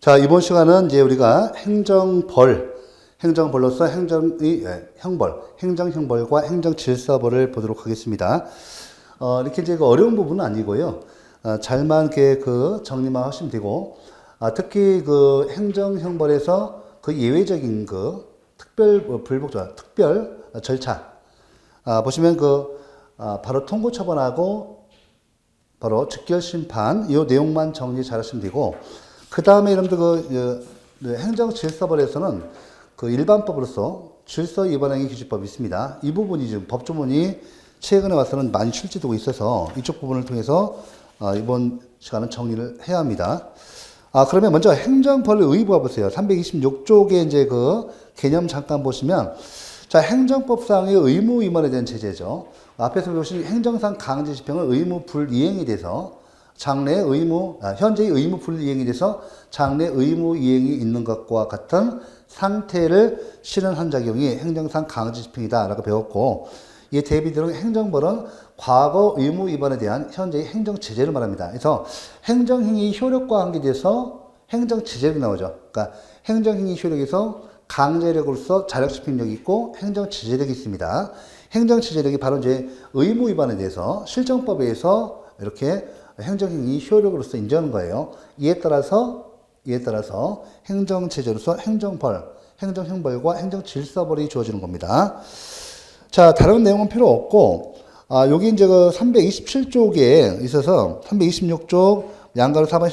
자, 이번 시간은 이제 우리가 행정벌로서 행정형벌과 행정질서벌을 보도록 하겠습니다. 이렇게 이제 어려운 부분은 아니고요. 잘만 이렇게 정리만 하시면 되고, 특히 행정형벌에서 예외적인 특별 절차, 보시면 바로 통고 처분하고 바로 즉결 심판, 이 내용만 정리 잘 하시면 되고, 그 다음에 여러분들 행정질서벌에서는 일반법으로서 질서 위반행위 규칙법이 있습니다. 이 부분이 지금 법조문이 최근에 와서는 많이 출제되고 있어서 이쪽 부분을 통해서 이번 시간은 정리를 해야 합니다. 그러면 먼저 행정벌 의무화 보세요. 326쪽에 이제 개념 잠깐 보시면, 자, 행정법상의 의무 위반에 대한 제재죠. 앞에서 보신 행정상 강제 집행은 의무 불이행이 돼서 현재의 의무 불이행이 돼서 장래 의무 이행이 있는 것과 같은 상태를 실현한 작용이 행정상 강제 집행이다라고 배웠고, 이에 대비되는 행정벌은 과거 의무 위반에 대한 현재의 행정 제재를 말합니다. 그래서 행정행위 효력과 관계돼서 행정 제재력이 나오죠. 그러니까 행정행위 효력에서 강제력으로서 자력 집행력이 있고 행정 제재력이 있습니다. 행정 제재력이 바로 이제 의무 위반에 대해서 실정법에 서 이렇게 행정행위 효력으로서 인정하는 거예요. 이에 따라서 행정체제로서 행정형벌과 행정질서벌이 주어지는 겁니다. 자, 다른 내용은 필요 없고, 여기 이제 327쪽에 있어서 326쪽 양가로 4번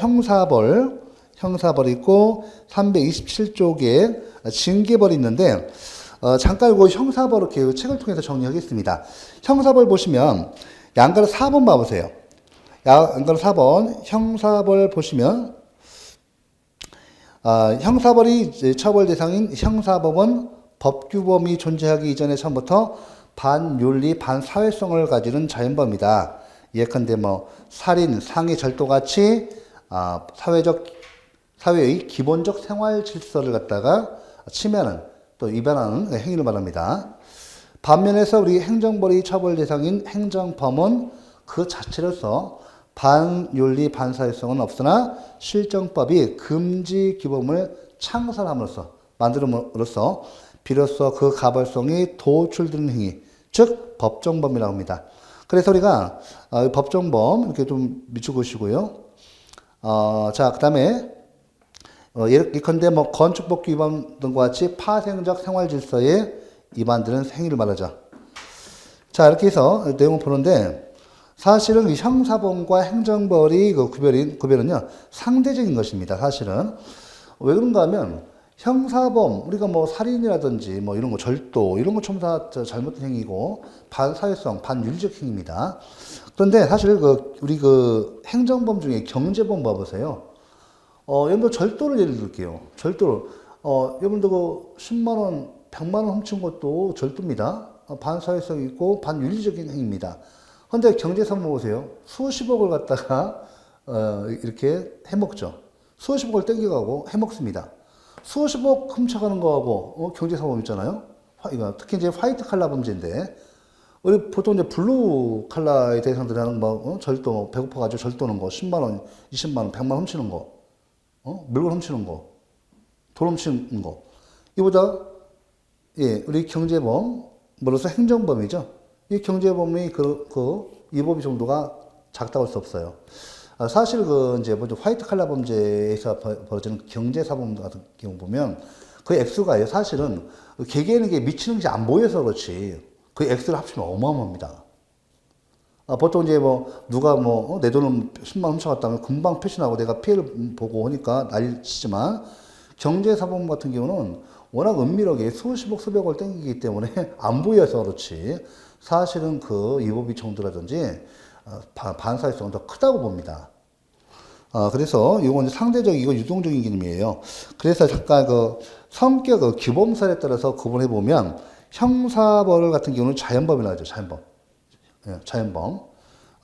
형사벌이 있고, 327쪽에 징계벌이 있는데, 잠깐 이거 형사벌 이렇게 책을 통해서 정리하겠습니다. 형사벌 보시면 양가로 4번 봐보세요. 양가로 4번 형사벌 보시면, 형사벌이 처벌 대상인 형사법은 법규범이 존재하기 이전에 처음부터 반윤리, 반사회성을 가지는 자연범이다. 예컨대 살인, 상해, 절도 같이 사회의 기본적 생활 질서를 갖다가 침해하는 또 위반하는 행위를 말합니다. 반면에서 우리 행정벌이 처벌 대상인 행정범은 그 자체로서 반윤리, 반사회성은 없으나 실정법이 금지 규범을 만들음으로써 비로소 그 가벌성이 도출되는 행위, 즉 법정범이라고 합니다. 그래서 우리가 법정범 이렇게 좀 미쳐보시고요. 자, 그 다음에 예컨대 건축법규 위반 등과 같이 파생적 생활질서에 위반되는 행위를 말하죠. 자, 이렇게 해서 내용을 보는데, 사실은 형사범과 행정벌이 구별은요, 상대적인 것입니다. 사실은. 왜 그런가 하면, 형사범, 우리가 살인이라든지 이런 거, 절도, 이런 거 전부 다 잘못된 행위고, 반사회성, 반윤리적 행위입니다. 그런데 사실 우리 행정범 중에 경제범 봐보세요. 여러분들 절도를 예를 들게요. 절도를. 여러분들 10만원, 100만원 훔친 것도 절도입니다. 반사회성이 있고, 반윤리적인 행위입니다. 근데 경제사범 보세요. 수십억을 갖다가 이렇게 해먹죠. 수십억을 땡겨가고 해먹습니다. 수십억 훔쳐가는 거하고 경제사범 있잖아요. 특히 이제 화이트 칼라 범죄인데, 우리 보통 이제 블루 칼라의 대상들이 하는 절도, 배고파가지고 절도는 거, 10만원, 20만원, 100만원 훔치는 거, 물건 훔치는 거, 돈 훔치는 거. 이보다 우리 경제범으로서 행정범이죠. 이 경제범의 위법의 정도가 작다고 할 수 없어요. 사실 이제 화이트 칼라 범죄에서 벌어지는 경제사범 같은 경우 보면 그 액수가 사실은 개개인에게 미치는 게 안 보여서 그렇지 그 액수를 합치면 어마어마합니다. 보통 이제 누가 내 돈을 10만 원 훔쳐갔다면 금방 표시나고 내가 피해를 보고 하니까 난리치지만, 경제사범 같은 경우는 워낙 은밀하게 수십억, 수백억을 땡기기 때문에 안 보여서 그렇지 사실은 위법의 정도라든지 반사회성은 더 크다고 봅니다. 그래서 이건 상대적이고 유동적인 개념이에요. 그래서 잠깐 성격 규범설에 따라서 구분해 보면, 형사벌 같은 경우는 자연범이라고 하죠. 자연범. 예, 자연범.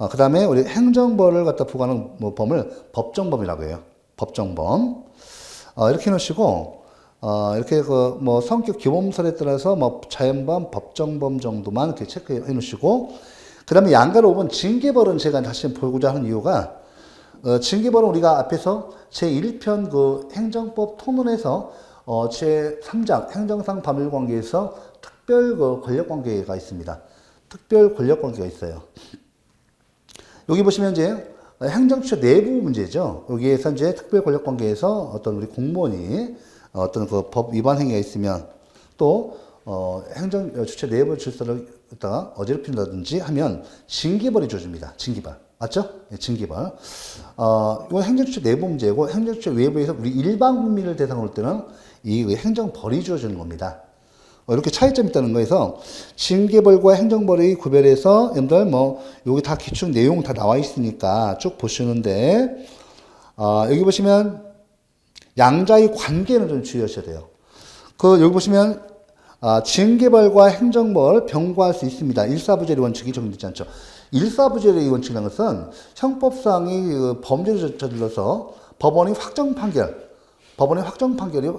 그 다음에 우리 행정벌을 갖다 부과하는 범을 법정범이라고 해요. 법정범. 이렇게 놓으시고, 이렇게 성격 규범설에 따라서 자연범, 법정범 정도만 이렇게 체크해 놓으시고, 그 다음에 양가로 5번 징계벌은 제가 다시 보고자 하는 이유가, 징계벌은 우리가 앞에서 제1편 그 행정법 통론에서 제3장 행정상 법률관계에서 특별 그 권력관계가 있습니다. 특별 권력관계가 있어요. 여기 보시면 이제 행정처 내부 문제죠. 여기에서 이제 특별 권력관계에서 어떤 우리 공무원이 어떤 그 법 위반 행위가 있으면 또 행정주체 내부 질서를 갖다가 어지럽힌다든지 하면 징계벌이 주어집니다. 징계벌. 맞죠? 네, 징계벌. 이건 행정주체 내부 문제고 행정주체 외부에서 우리 일반 국민을 대상으로 할 때는 이 행정벌이 주어지는 겁니다. 이렇게 차이점이 있다는 거에서 징계벌과 행정벌의 구별해서 여러분들 뭐 여기 다 기출 내용 다 나와 있으니까 쭉 보시는데 여기 보시면 양자의 관계는 좀 주의하셔야 돼요. 여기 보시면 징계벌과 행정벌 병과할 수 있습니다. 일사부재리 원칙이 적용되지 않죠. 일사부재리 원칙이라는 것은 형법상의 범죄를 저질러서 법원의 확정 판결에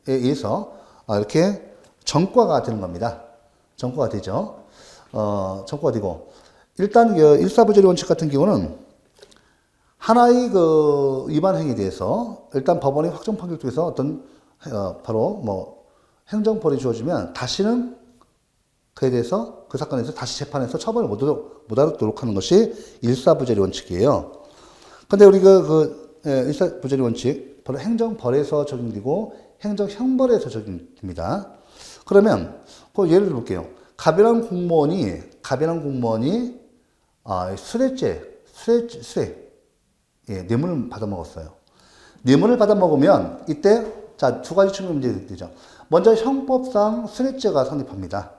의해서 이렇게 전과가 되는 겁니다. 전과가 되죠. 전과가 되고 일단 일사부재리 원칙 같은 경우는 하나의 그 위반 행위에 대해서 일단 법원의 확정 판결 쪽에서 어떤 바로 뭐 행정벌이 주어지면 다시는 그에 대해서 그 사건에서 다시 재판에서 처벌을 못 하도록 하는 것이 일사부재리 원칙이에요. 근데 우리 일사부재리 원칙 바로 행정벌에서 적용되고 행정형벌에서 적용됩니다. 그러면 예를 들어 볼게요. 가변한 공무원이 수뢰 뇌물을 받아먹었어요. 뇌물을 받아먹으면 이때 두 가지 측면 문제가 되죠. 먼저 형법상 수뢰죄가 성립합니다.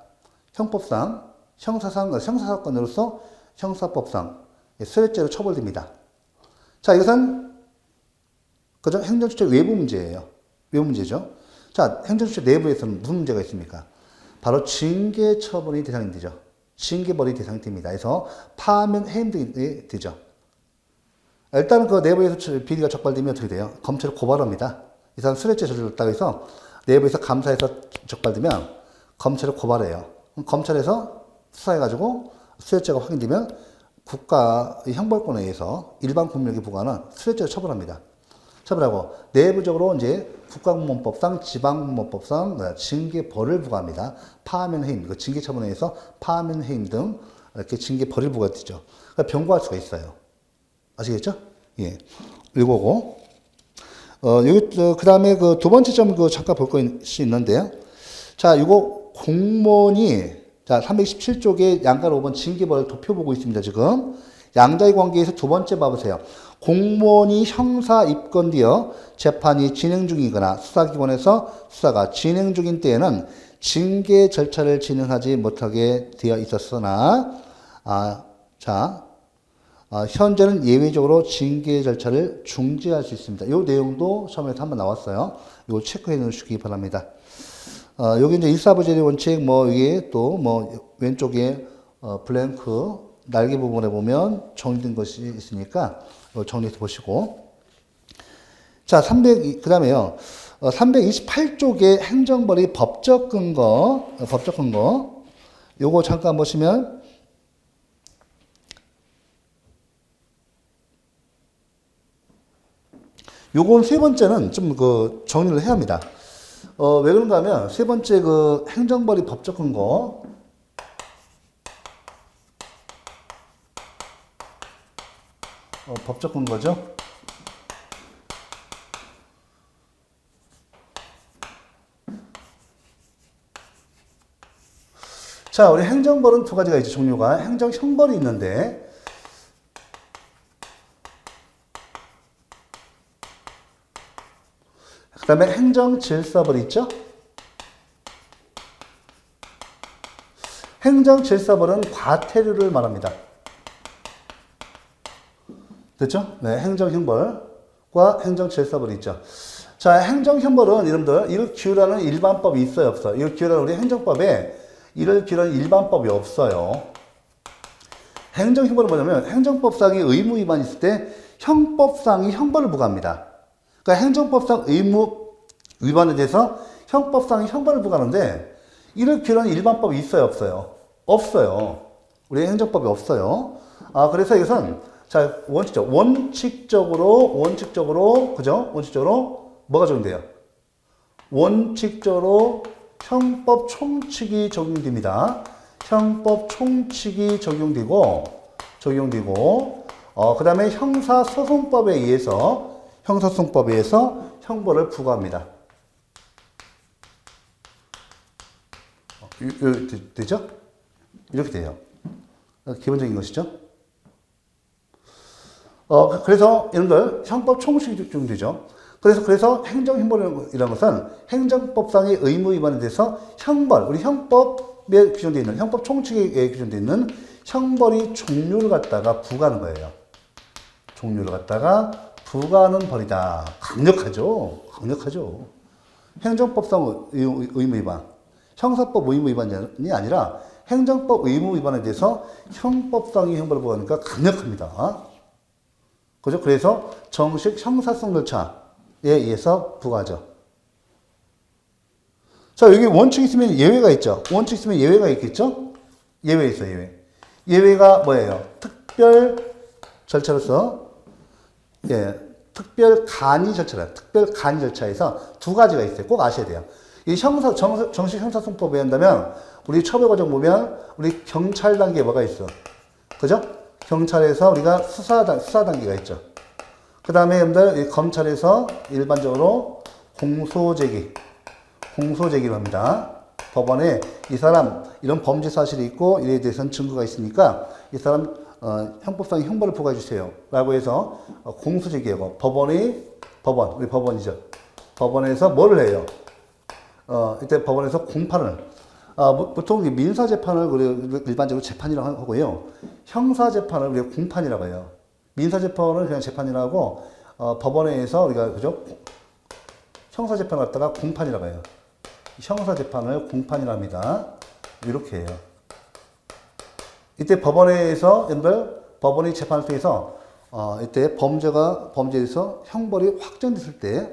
형법상 형사사건으로서 형사법상 수뢰죄로 처벌됩니다. 이것은 그죠? 행정주체 외부 문제예요. 외부 문제죠. 행정주체 내부에서는 무슨 문제가 있습니까? 바로 징계 처분이 대상이 되죠. 징계벌이 대상이 됩니다. 그래서 파면 해임 등이 되죠. 일단은 그 내부에서 비리가 적발되면 어떻게 돼요? 검찰에 고발합니다. 이 사람 수뢰죄 저질렀다고 해서 내부에서 감사해서 적발되면 검찰에 고발해요. 검찰에서 수사해가지고 수뢰죄가 확인되면 국가의 형벌권에 의해서 일반 국민에게 부과하는 수뢰죄를 처벌합니다. 처벌하고 내부적으로 이제 국가공무원법상, 지방공무원법상 징계벌을 부과합니다. 파면 해임, 징계 처분에 의해서 파면 해임 등 이렇게 징계벌을 부과되죠. 그러니까 병과할 수가 있어요. 아시겠죠? 예. 이거고. 여기, 그 다음에 두 번째 점 잠깐 볼 것이 있는데요. 이거 공무원이, 327쪽에 양가로 5번 징계벌 도표 보고 있습니다, 지금. 양자의 관계에서 두 번째 봐보세요. 공무원이 형사 입건되어 재판이 진행 중이거나 수사기관에서 수사가 진행 중인 때에는 징계 절차를 진행하지 못하게 되어 있었으나, 현재는 예외적으로 징계 절차를 중지할 수 있습니다. 이 내용도 처음에 한번 나왔어요. 이거 체크해 놓으시기 바랍니다. 여기 이제 일사부재리 원칙, 이게 또 왼쪽에 블랭크 날개 부분에 보면 정리된 것이 있으니까 정리해서 보시고. 그 다음에요. 328쪽에 행정벌이 법적 근거. 요거 잠깐 보시면 요건 세 번째는 좀 정리를 해야 합니다. 왜 그런가 하면 세 번째 행정벌이 법적 근거. 법적 근거죠. 우리 행정벌은 두 가지가 있죠. 종류가. 행정형벌이 있는데 그 다음에 행정질서벌이 있죠. 행정질서벌은 과태료를 말합니다. 됐죠? 네, 행정형벌과 행정질서벌이 있죠. 행정형벌은 여러분들 이를 기울하는 일반법이 있어요, 없어요? 이를 기울하는 우리 행정법에 이를 기울하는 일반법이 없어요. 행정형벌은 뭐냐면 행정법상의 의무 위반이 있을 때 형법상의 형벌을 부과합니다. 그러니까 행정법상 의무 위반에 대해서 형법상의 형벌을 부과하는데 이를 기울하는 일반법이 있어요, 없어요? 없어요. 우리 행정법이 없어요. 그래서 이것은 자, 원칙적으로, 그죠? 원칙적으로 뭐가 적용돼요? 원칙적으로 형법 총칙이 적용됩니다. 형법 총칙이 적용되고, 그 다음에 형사소송법에 의해서 형벌을 부과합니다. 되죠? 이렇게 돼요. 기본적인 것이죠. 그래서 이런 걸 형법 총칙이 적용되죠. 그래서 행정형벌이라는 것은 행정법상의 의무 위반에 대해서 우리 형법에 규정되어 있는, 형법 총칙에 규정되어 있는 형벌이 종류를 갖다가 부과하는 거예요. 종류를 갖다가 부과하는 벌이다. 강력하죠. 행정법상 의무 위반, 형사법 의무 위반이 아니라 행정법 의무 위반에 대해서 형법상의 형벌을 부과하니까 강력합니다. 그죠? 그래서 정식 형사성 절차에 의해서 부과하죠. 자, 여기 원칙 있으면 예외가 있죠. 원칙 있으면 예외가 있겠죠? 예외 있어요, 예외. 예외가 뭐예요? 특별 절차로서, 특별 간이 절차에서 두 가지가 있어요. 꼭 아셔야 돼요. 이 정식 형사소송법에 한다면, 우리 처벌과정 보면, 우리 경찰 단계에 뭐가 있어? 그죠? 경찰에서 우리가 수사 단계가 있죠. 그 다음에 여러분들 검찰에서 일반적으로 공소제기를 합니다. 법원에 이 사람 이런 범죄 사실이 있고 이에 대해서는 증거가 있으니까 이 사람 형법상 형벌을 부과해 주세요. 라고 해서 공소제기하고 우리 법원이죠. 법원에서 뭐를 해요? 이때 법원에서 공판을 보통 민사재판을 우리 일반적으로 재판이라고 하고요. 형사재판을 우리가 공판이라고 해요. 민사재판은 그냥 재판이라고 법원에서 우리가 그죠? 형사재판을 갖다가 공판이라고 해요. 형사재판을 공판이라고 합니다. 이렇게 해요. 이때 법원이 재판을 통해서 이때 범죄에서 형벌이 확정됐을 때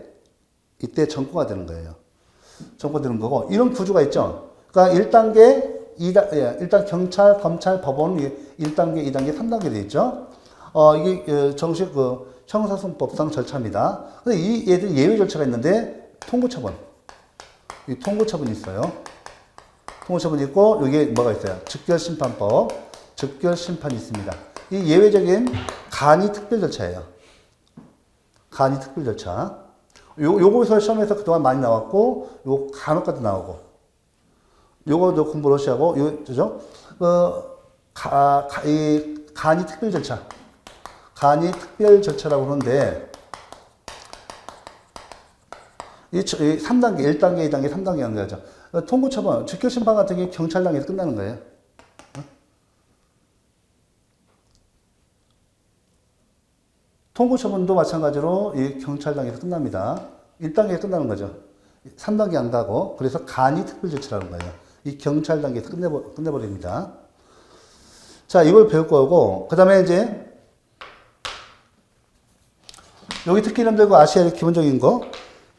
이때 전과가 되는 거예요. 전과되는 거고 이런 구조가 있죠. 그러니까 1단계, 경찰, 검찰, 법원 1단계, 2단계, 3단계 되어 있죠. 이게 정식 형사소송법상 절차입니다. 근데 얘들 예외 절차가 있는데 통고처분. 이 통고처분이 있어요. 통고처분이 있고 여기에 뭐가 있어요? 즉결심판법, 즉결심판이 있습니다. 이 예외적인 간이 특별 절차예요. 간이 특별 절차. 요거에서 시험에서 그동안 많이 나왔고, 요 간혹까지 나오고. 요거도 공부를 하시고, 그죠? 간이 특별 절차. 간이 특별 절차라고 하는데, 이 3단계, 1단계, 2단계, 3단계 하는 거죠. 통고처분, 즉결심판 같은 게 경찰 단계에서 끝나는 거예요. 통고처분도 마찬가지로 이 경찰 단계에서 끝납니다. 1단계에 끝나는 거죠. 3단계 안 가고, 그래서 간이 특별 절차라는 거예요. 이 경찰 단계에서 끝내버립니다. 자, 이걸 배울 거고, 그 다음에 이제, 여기 특히 여러분들 아셔야 할 기본적인 거,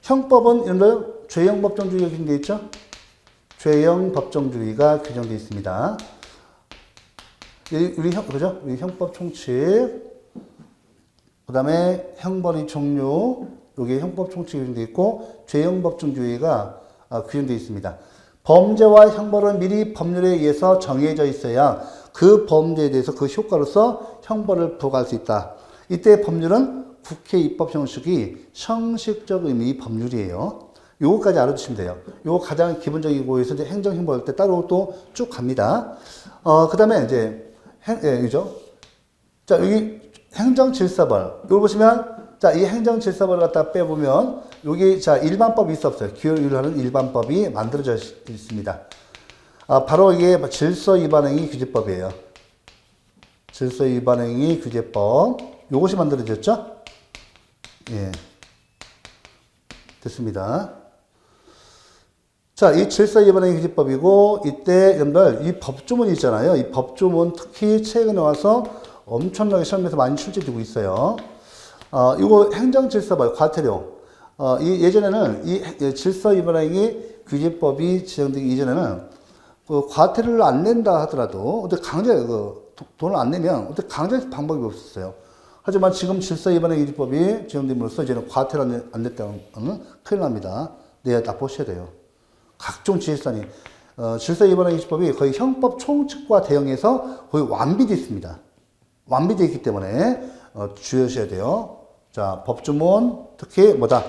형법은 여러분들 죄형 법정주의가 규정되어 있죠? 죄형 법정주의가 규정되어 있습니다. 그죠? 우리 형법 총칙, 그 다음에 형벌의 종류, 여기 형법 총칙이 규정되어 있고, 죄형 법정주의가 규정되어 있습니다. 범죄와 형벌은 미리 법률에 의해서 정해져 있어야 그 범죄에 대해서 그 효과로서 형벌을 부과할 수 있다. 이때 법률은 국회 입법 형식이 형식적 의미의 법률이에요. 요거까지 알아두시면 돼요. 요거 가장 기본적인 거에서 이제 행정형벌 할 때 따로 또 쭉 갑니다. 그 다음에 이제, 그죠? 자, 여기 행정질서벌. 요걸 보시면, 자, 이 행정질서벌을 갖다 빼보면, 여기, 자, 일반법이 없어요. 기여를 하는 일반법이 만들어져 있습니다. 바로 이게 질서위반행위 규제법이에요. 질서위반행위 규제법. 요것이 만들어졌죠? 예. 됐습니다. 자, 이 질서위반행위 규제법이고, 이때, 여러분들, 이 법조문이 있잖아요. 이 법조문 특히 최근에 와서 엄청나게 시험에서 많이 출제되고 있어요. 이거 행정질서벌, 과태료. 예전에는 이 질서위반행위 규제법이 지정되기 이전에는 그 과태료를 안 낸다 하더라도, 근데 강제 돈을 안 내면 어떻게 강제할 방법이 없었어요. 하지만 지금 질서 위반의 기준법이 적용됨으로써 이제는 과태료 안 냈다는 큰일 납니다. 내야 다 보셔야 돼요. 각종 지혜산이 질서 위반의 기준법이 거의 형법 총칙과 대응해서 거의 완비되어 있습니다. 완비되어 있기 때문에 주의하셔야 돼요. 자, 법주문 특히 뭐다?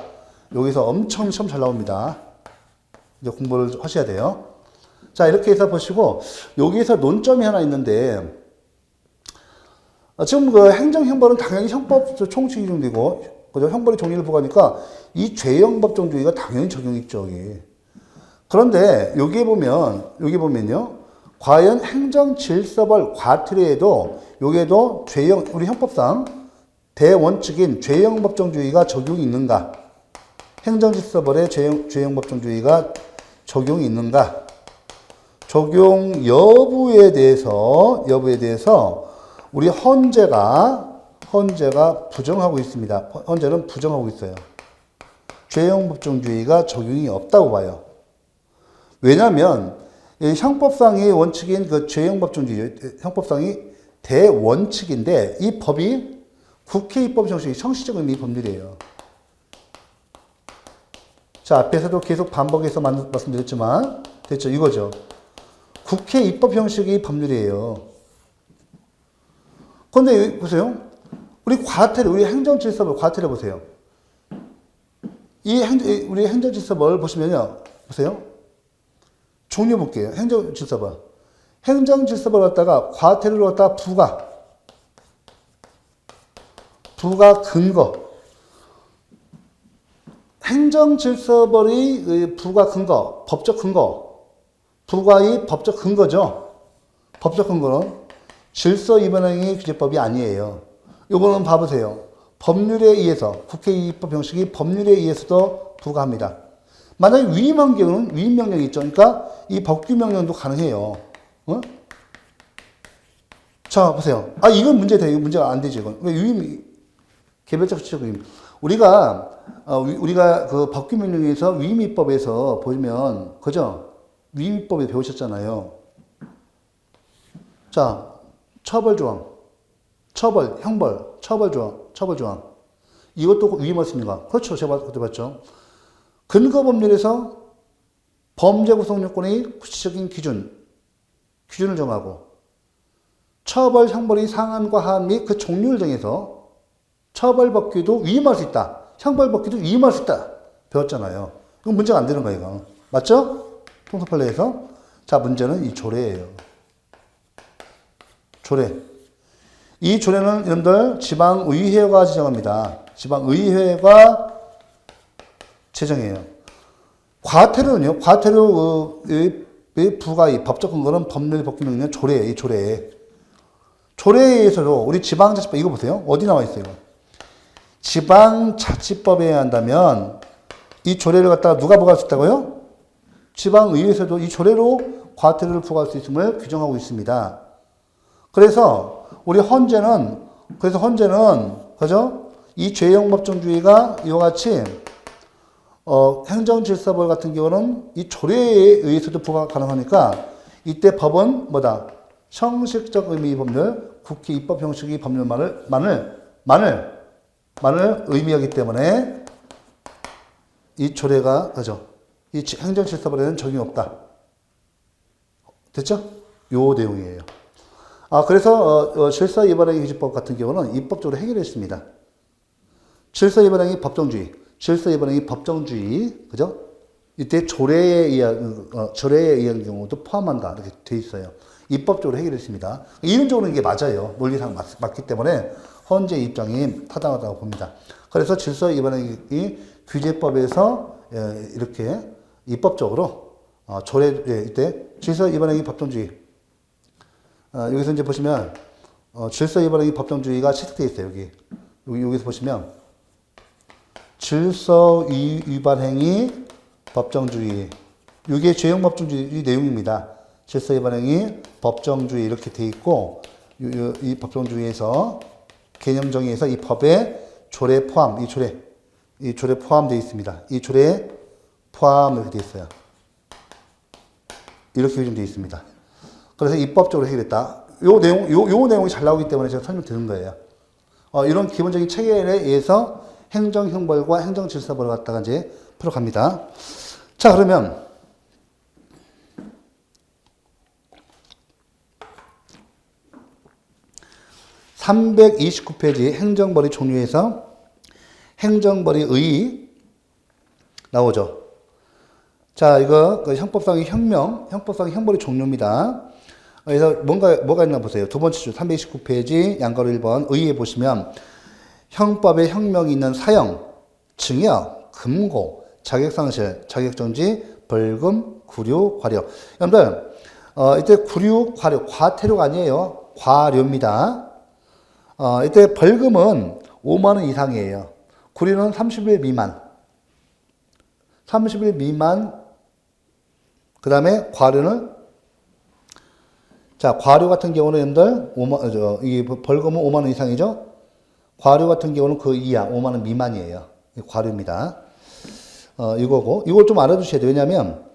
여기서 엄청 시험 잘 나옵니다. 이제 공부를 하셔야 돼요. 자, 이렇게 해서 보시고 여기에서 논점이 하나 있는데 지금 그 행정형벌은 당연히 형법 총칙이 적용되고 그죠? 형벌의 종류를 보니까 이 죄형법정주의가 당연히 적용이 있죠. 여기. 그런데 여기에 보면요. 과연 행정질서벌 과태료에도 여기에도 죄형 우리 형법상 대원칙인 죄형법정주의가 적용이 있는가? 행정질서벌의 죄형법정주의가 적용이 있는가? 적용 여부에 대해서 우리 헌재가 부정하고 있습니다. 헌재는 부정하고 있어요. 죄형법정주의가 적용이 없다고 봐요. 왜냐하면 형법상의 원칙인 그 죄형법정주의, 형법상이 대원칙인데 이 법이 국회 입법 정식이 형식적 의미 법률이에요. 자, 앞에서도 계속 반복해서 말씀드렸지만 됐죠? 이거죠. 국회 입법 형식이 법률이에요. 그런데 보세요. 우리 행정질서벌 과태료 보세요. 우리 행정질서벌 보시면요. 보세요. 종류 볼게요. 행정질서벌. 행정질서벌 갖다가 과태료를 갖다가 부가 근거. 행정질서벌의 부가 근거, 법적 근거. 부가의 법적 근거죠. 법적 근거는 질서위반행위 규제법이 아니에요. 요거는 봐보세요. 법률에 의해서, 국회 입법 형식이 법률에 의해서도 부과합니다. 만약에 위임한 경우는 위임명령이 있죠. 그러니까 이 법규명령도 가능해요. 어? 자, 보세요. 아, 이건 문제다. 이건 문제가 안 되지, 이건. 왜 개별적 수치적 위임. 우리가 그 법규명령에서 위임입법에서 보면, 그죠? 위임법에 배우셨잖아요. 자, 처벌조항, 형벌, 처벌조항. 이것도 위임할 수 있는가? 그렇죠. 제가 그때 봤죠. 근거법률에서 범죄 구성 요건의 구체적인 기준을 정하고 처벌, 형벌의 상한과 하한 및 그 종류를 정해서 처벌법규도 위임할 수 있다. 형벌법규도 위임할 수 있다. 배웠잖아요. 이건 문제가 안 되는 거예요. 이거. 맞죠? 통속판례에서. 자, 문제는 이 조례예요. 조례. 이 조례는 여러분들 지방의회가 지정합니다. 지방의회가 제정해요. 과태료는요. 과태료의 부과의 법적 근거는 법률 법규명령 조례예요. 이 조례에. 조례에 의해서도 우리 지방자치법 이거 보세요. 어디 나와 있어요? 지방자치법에 한다면 이 조례를 갖다가 누가 부과할 수 있다고요? 지방의회에서도 이 조례로 과태료를 부과할 수 있음을 규정하고 있습니다. 그래서 우리 헌재는 그죠? 이 죄형법정주의가 이와 같이 행정질서벌 같은 경우는 이 조례에 의해서도 부과가 가능하니까 이때 법은 뭐다? 형식적 의미 법률, 국회 입법 형식의 법률만을 의미하기 때문에 이 조례가 그죠? 이 행정질서벌에는 적용이 없다. 됐죠? 요 내용이에요. 그래서 질서위반행위 규제법 같은 경우는 입법적으로 해결했습니다. 질서위반행위 법정주의, 그죠? 이때 조례에 의한 경우도 포함한다. 이렇게 돼 있어요. 입법적으로 해결했습니다. 이론적으로 이게 맞아요. 논리상 맞기 때문에 헌재 입장이 타당하다고 봅니다. 그래서 질서위반행위 규제법에서 이렇게 입법적으로 이때 질서위반행위 법정주의 여기서 이제 보시면 질서위반행위 법정주의가 채택되어 있어요. 여기서 보시면 질서위반행위 법정주의 이게 죄형법정주의 내용입니다. 질서위반행위 법정주의 이렇게 되어 있고 이 법정주의에서 개념 정의에서 이 법에 조례 포함 이 조례 포함되어 있습니다. 이 조례 포함 이렇게 되어 있어요. 이렇게 규정되어 있습니다. 그래서 입법적으로 해결했다. 요 내용이 잘 나오기 때문에 제가 설명 드린 거예요. 이런 기본적인 체계에 의해서 행정형벌과 행정질서벌을 갖다가 이제 풀어갑니다. 자, 그러면 329페이지 행정벌이 종류에서 행정벌이 의 나오죠. 자, 이거 그 형법상의 형법상의 형벌의 종류입니다. 그래서 뭐가 있나 보세요. 두 번째 줄 329페이지 양가로 1번 의에 보시면 형법에 형명이 있는 사형, 징역, 금고, 자격상실, 자격정지, 벌금, 구류, 과료. 여러분들 이때 구류, 과료, 과태료가 아니에요. 과료입니다. 이때 벌금은 5만 원 이상이에요. 구류는 30일 미만. 30일 미만. 그 다음에 과료는 자, 과료 같은 경우는 여러분들 이 벌금은 5만 원 이상이죠. 과료 같은 경우는 그 이하 5만 원 미만이에요. 과료입니다. 이거고 이걸 좀 알아두셔야 돼요. 왜냐하면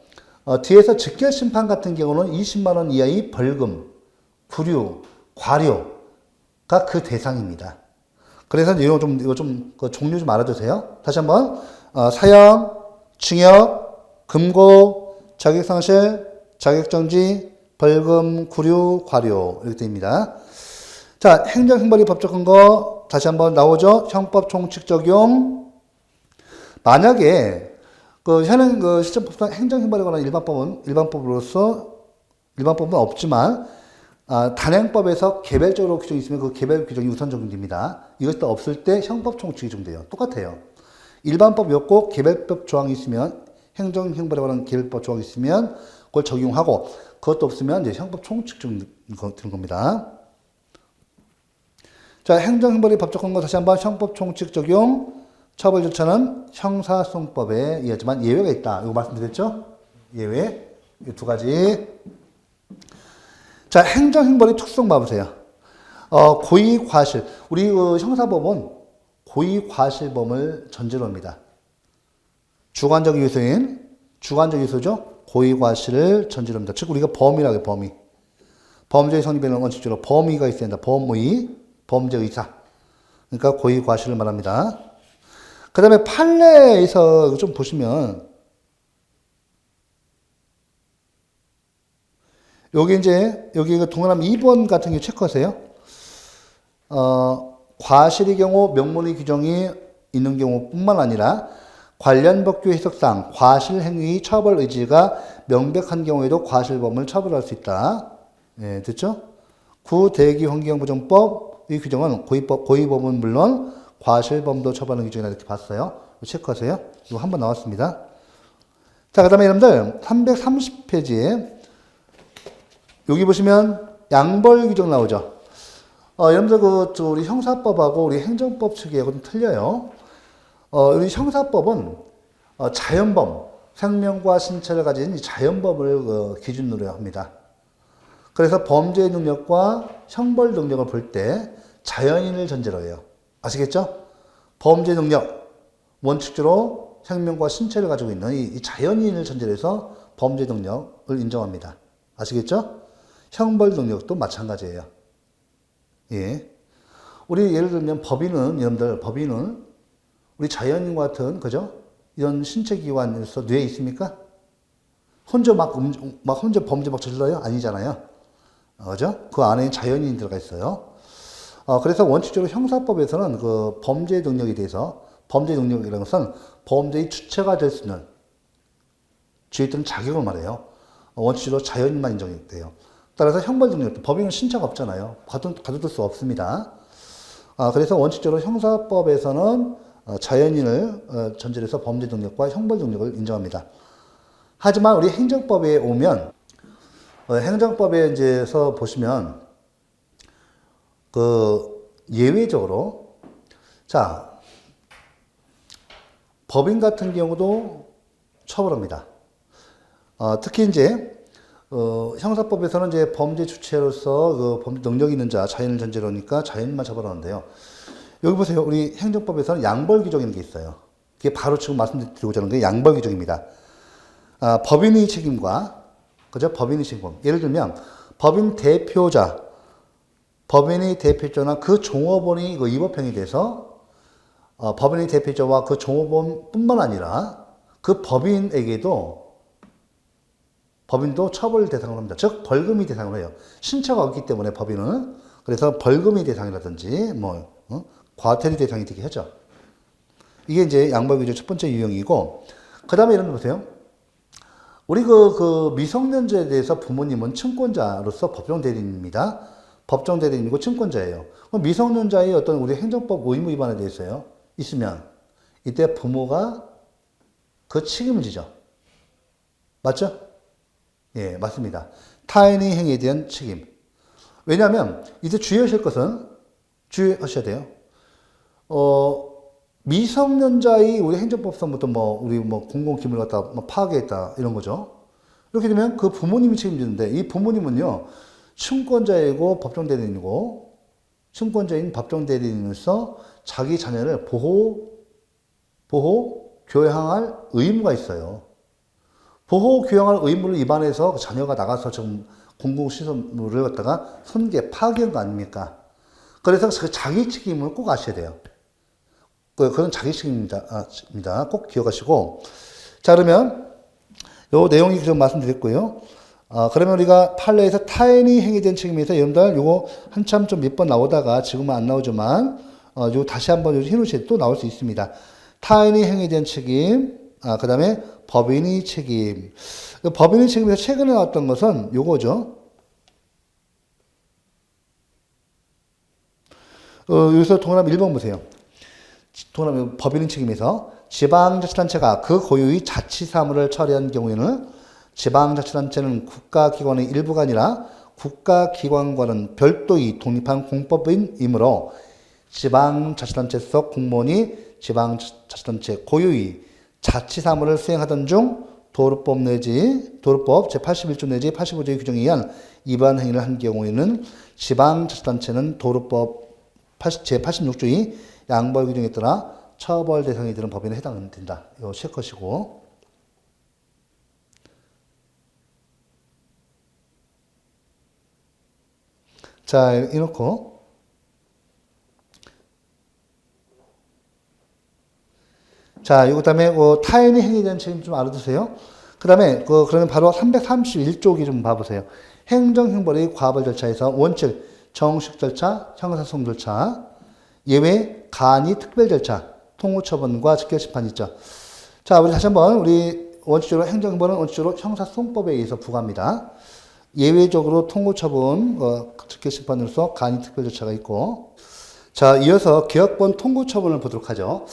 뒤에서 직결 심판 같은 경우는 20만 원 이하의 벌금, 구류, 과료가 그 대상입니다. 그래서 이거 좀 그 종류 좀 알아두세요. 다시 한번 사형, 징역, 금고, 자격상실, 자격정지, 벌금, 구류, 과료 이렇게 됩니다. 자, 행정형벌이 법적 근거 다시 한번 나오죠. 형법 총칙 적용. 만약에 그 현행 그 시점법상 행정형벌에 관한 일반법은 없지만 단행법에서 개별적으로 규정이 있으면 그 개별 규정이 우선 적용됩니다. 이것이 없을 때 형법 총칙이 적용돼요. 똑같아요. 일반법이었고 개별법 조항이 있으면 행정형벌에 관한 개별법 조항이 있으면 그걸 적용하고 그것도 없으면 이제 형법 총칙 적용되는 겁니다. 자, 행정형벌의 법적 근거 다시 한번 형법 총칙 적용. 처벌 절차는 형사소송법에 의하지만 예외가 있다. 이거 말씀드렸죠? 예외. 이 두 가지. 자, 행정형벌의 특성 봐보세요. 고의과실. 우리 그 형사법은 고의과실범을 전제로 합니다. 주관적 요소죠. 고의과실을 전제로 합니다. 즉, 우리가 범위라고 해요, 범위. 범죄의 성립에는 원칙적으로 범위가 있어야 된다. 범의, 범죄의사. 그러니까 고의과실을 말합니다. 그 다음에 판례에서 좀 보시면, 여기 그 동그라미 2번 같은 게 체크하세요. 과실의 경우 명문의 규정이 있는 경우뿐만 아니라 관련 법규 해석상 과실 행위 처벌 의지가 명백한 경우에도 과실범을 처벌할 수 있다. 예, 됐죠? 구대기환경부정법의 규정은 고의범은 물론 과실범도 처벌하는 규정이다 이렇게 봤어요. 체크하세요. 이거 한번 나왔습니다. 자, 그 다음에 여러분들 330페이지에 여기 보시면 양벌 규정 나오죠. 여러분들 우리 형사법하고 우리 행정법 측하고 좀 틀려요. 우리 형사법은 자연범, 생명과 신체를 가진 자연범을 기준으로 합니다. 그래서 범죄 능력과 형벌 능력을 볼 때 자연인을 전제로 해요. 아시겠죠? 범죄 능력, 원칙적으로 생명과 신체를 가지고 있는 이 자연인을 전제로 해서 범죄 능력을 인정합니다. 아시겠죠? 형벌 능력도 마찬가지예요. 예. 우리 예를 들면 법인은 우리 자연인과 같은, 그죠? 이런 신체 기관에서 뇌에 있습니까? 혼자 혼자 범죄 저질러요? 아니잖아요. 그죠? 그 안에 자연인이 들어가 있어요. 그래서 원칙적으로 형사법에서는 그 범죄 능력에 대해서, 범죄 능력이라는 것은 범죄의 주체가 될 수 있는 죄에 따른 자격을 말해요. 원칙적으로 자연인만 인정이 돼요. 따라서 형벌 능력, 법인은 신체가 없잖아요. 가둬둘 수 없습니다. 그래서 원칙적으로 형사법에서는 자연인을 전제로 해서 범죄 능력과 형벌 능력을 인정합니다. 하지만 우리 행정법에 오면, 행정법에 이제서 보시면, 예외적으로, 자, 법인 같은 경우도 처벌합니다. 특히 이제, 형사법에서는 이제 범죄 주체로서 범죄 능력이 있는 자, 자연을 전제로 하니까 자연인만 처벌하는데요. 여기 보세요. 우리 행정법에서는 양벌 규정이라는 게 있어요. 그게 바로 지금 말씀드리고자 하는 게 양벌 규정입니다. 법인의 책임과, 그죠? 법인의 책임. 예를 들면, 법인 대표자, 법인이 대표자나 그 종업원이 그 위법행위에 대해서 법인이 대표자와 그 종업원뿐만 아니라 그 법인도 처벌 대상으로 합니다. 즉 벌금이 대상으로 해요. 신체가 없기 때문에 법인은 그래서 벌금이 대상이라든지 과태료 대상이 되게 하죠. 이게 이제 양벌규제 첫 번째 유형이고, 그 다음에 이런 거 보세요. 우리 그 미성년자에 대해서 부모님은 친권자로서 법정 대리인입니다. 법정 대리인이고 친권자예요. 그럼 미성년자의 어떤 우리 행정법 의무 위반에 대해서요 있으면 이때 부모가 그 책임을 지죠. 맞죠? 예, 맞습니다. 타인의 행위에 대한 책임. 왜냐하면 이제 주의하실 것은 주의하셔야 돼요. 미성년자의 우리 행정법상부터 우리 공공기밀을 갖다 파괴했다 이런 거죠. 이렇게 되면 그 부모님이 책임지는데 이 부모님은요 친권자이고 법정대리인이고 친권자인 법정대리인으로서 자기 자녀를 교양할 의무가 있어요. 교양할 의무를 위반해서 자녀가 나가서 지금 공공시설물을 갖다가 손괴 파괴한 거 아닙니까? 그래서 그 자기 책임을 꼭 아셔야 돼요. 그건 자기 책임입니다. 꼭 기억하시고. 자, 그러면 요 내용이 좀 말씀드렸고요. 그러면 우리가 판례에서 타인이 행위된 책임에서 여러분들 요거 한참 좀 몇 번 나오다가 지금은 안 나오지만 요 다시 한번 해놓으셔도 또 나올 수 있습니다. 타인이 행위된 책임, 그 다음에 법인의 책임. 법인의 책임에서 최근에 나왔던 것은 요거죠. 여기서 동그라미 1번 보세요. 동그라미 법인의 책임에서 지방자치단체가 그 고유의 자치사무를 처리한 경우에는 지방자치단체는 국가기관의 일부가 아니라 국가기관과는 별도의 독립한 공법인이므로 지방자치단체 속 공무원이 지방자치단체 고유의 자치사무를 수행하던 중 도로법 제81조 내지 85조의 규정에 의한 위반 행위를 한 경우에는 지방자치단체는 도로법 제86조의 양벌 규정에 따라 처벌 대상이 되는 법인에 해당된다. 이거 체크하시고. 자, 이놓고. 자, 그 다음에 타인의 행위에 대한 책임 좀 알아두세요. 그 다음에 그러면 바로 331조 좀 봐보세요. 행정형벌의 과벌 절차에서 원칙, 정식 절차, 형사소송 절차, 예외, 간이 특별 절차, 통후처분과 직결심판이 있죠. 자, 우리 다시 한번 원칙적으로 행정형벌은 원칙적으로 형사소송법에 의해서 부과합니다. 예외적으로 통후처분, 직결심판으로서 간이 특별 절차가 있고. 자, 이어서 기업권 통고처분을 보도록 하죠.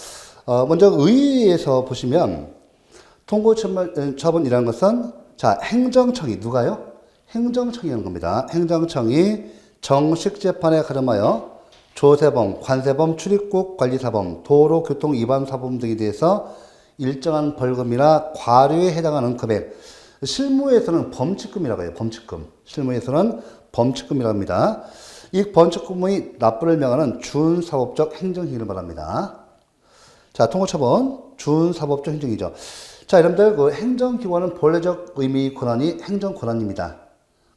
먼저 의회에서 보시면 통고처분이라는 것은 자, 행정청이 누가요? 행정청이 하는 겁니다. 행정청이 정식 재판에 가름하여 조세범, 관세범, 출입국 관리사범, 도로교통 위반 사범 등에 대해서 일정한 벌금이나 과료에 해당하는 금액, 실무에서는 범칙금이라고 해요. 범칙금. 실무에서는 범칙금이라고 합니다. 이 범칙금의 납부를 명하는 준사법적 행정행위를 말합니다. 자, 통고처분, 준사법적 행정이죠. 자, 여러분들, 그 행정기관은 본래적 의미 권한이 행정권한입니다.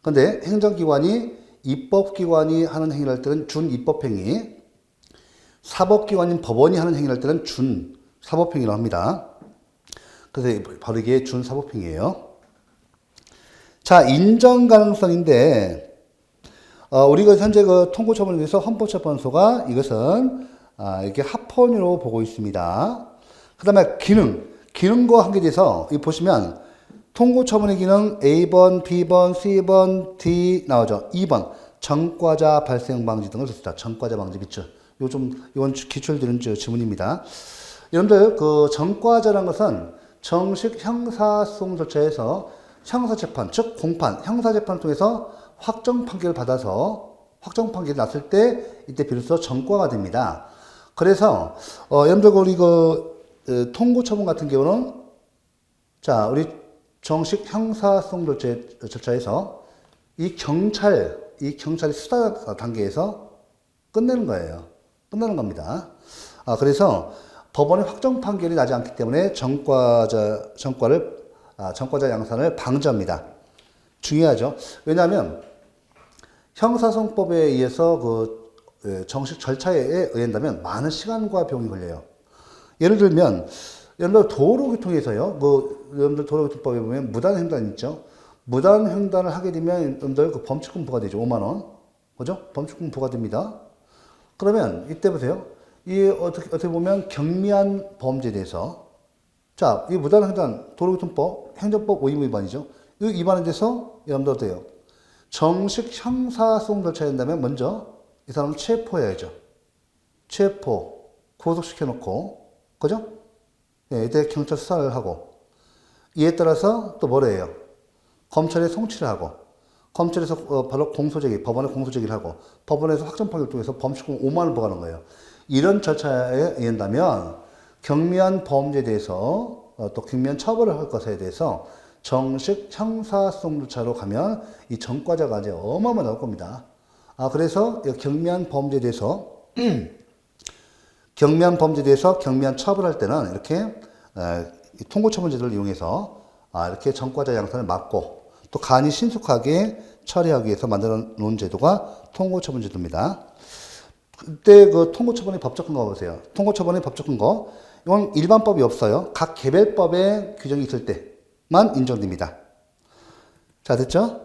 그런데 행정기관이 입법기관이 하는 행위를 할 때는 준입법행위, 사법기관인 법원이 하는 행위를 할 때는 준사법행위라고 합니다. 그래서 바로 이게 준사법행위예요. 자, 인정 가능성인데, 우리가 현재 그 통고처분을 위해서 헌법재판소가 이것은 이렇게 합헌으로 보고 있습니다. 그 다음에 기능과 관계돼서 이 보시면 통고처분의 기능 A번, B번, C번, D 나오죠. 2번 전과자 발생 방지 등을 썼습니다. 전과자 방지 비추. 이건 기출 드리는 질문입니다. 여러분들 그 전과자라는 것은 정식 형사소송 절차에서 형사재판, 즉 공판, 형사재판을 통해서 확정 판결을 받아서 확정 판결이 났을 때 이때 비로소 전과가 됩니다. 그래서 여러분들 우리 통고처분 같은 경우는 자, 우리 정식 형사소송 절차에서 이 경찰이 수사 단계에서 끝내는 거예요. 끝나는 겁니다. 그래서 법원의 확정 판결이 나지 않기 때문에 전과자 양산을 방지합니다. 중요하죠. 왜냐하면 형사소송법에 의해서 정식 절차에 의한다면 많은 시간과 비용이 걸려요. 예를 들면, 여러분들 도로교통에서요, 여러분들 도로교통법에 보면 무단횡단 있죠? 무단횡단을 하게 되면 여러분들 그 범칙금 부과되죠. 5만원. 그죠? 범칙금 부과됩니다. 그러면 이때 보세요. 이 어떻게 보면 경미한 범죄에 대해서 자, 이 무단횡단 도로교통법 행정법 오임 위반이죠. 이 위반에 대해서 여러분들 어때요? 정식 형사소송 절차에 한다면 먼저 이 사람 체포해야죠. 체포, 구속시켜놓고, 그죠? 예, 이때 경찰 수사를 하고, 이에 따라서 또 뭐라 해요? 검찰에 송치를 하고, 검찰에서 바로 공소제기, 법원에 공소제기를 하고, 법원에서 확정판결을 통해서 범칙금 5만원 부과하는 거예요. 이런 절차에 의한다면 경미한 범죄에 대해서 또 경미한 처벌을 할 것에 대해서 정식 형사소송 절차로 가면 이 전과자가 이제 어마어마 나올 겁니다. 그래서 경미한 범죄에 대해서 경미한 처벌할 때는 이렇게 통고처분제도를 이용해서 이렇게 전과자 양산을 막고 또 간이 신속하게 처리하기 위해서 만들어 놓은 제도가 통고처분제도입니다. 그때 그 통고처분의 법적 근거 보세요. 통고처분의 법적 근거. 이건 일반법이 없어요. 각 개별법에 규정이 있을 때만 인정됩니다. 자, 됐죠?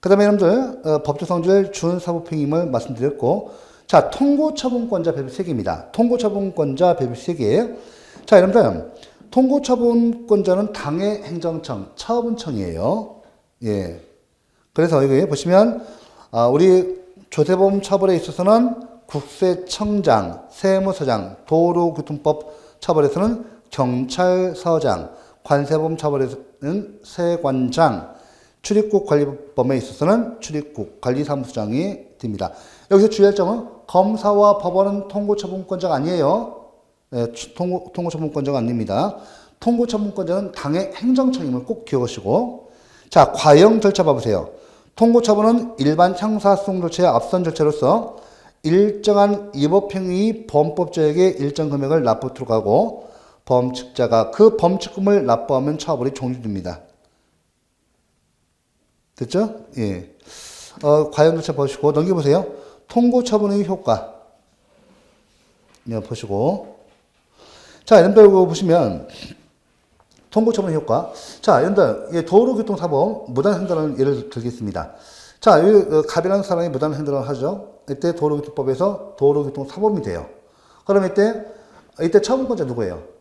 그 다음에 여러분들, 법적 성질 준사법행위임을 말씀드렸고, 자, 통고처분권자 배분 3개입니다. 통고처분권자 배분 3개. 자, 여러분들, 통고처분권자는 당해 행정청, 처분청이에요. 예. 그래서 여기 보시면, 우리 조세범 처벌에 있어서는 국세청장, 세무서장, 도로교통법 처벌에서는 경찰서장, 관세범 처벌에서는 세관장, 출입국 관리법에 있어서는 출입국 관리사무소장이 됩니다. 여기서 주의할 점은 검사와 법원은 통고처분권자가 아니에요. 네, 통고처분권자가 아닙니다. 통고처분권자는 당의 행정청임을 꼭 기억하시고, 자, 과형 절차 봐보세요. 통고처분은 일반 형사소송 절차의 앞선 절차로서 일정한 위법행위 범법자에게 일정 금액을 납부토록 하고 범칙자가 그 범칙금을 납부하면 처벌이 종료됩니다. 됐죠? 예. 과형 절차 보시고 넘겨보세요. 통고처분의 효과. 네, 보시고. 자, 여러분들 보시면 통고처분의 효과. 자, 여러분들 도로교통사범 무단횡단을 예를 들겠습니다. 자, 갑이라는 사람이 무단횡단을 하죠. 이때 도로교통법에서 도로교통사범이 돼요. 그럼 이때 처분권자 누구예요?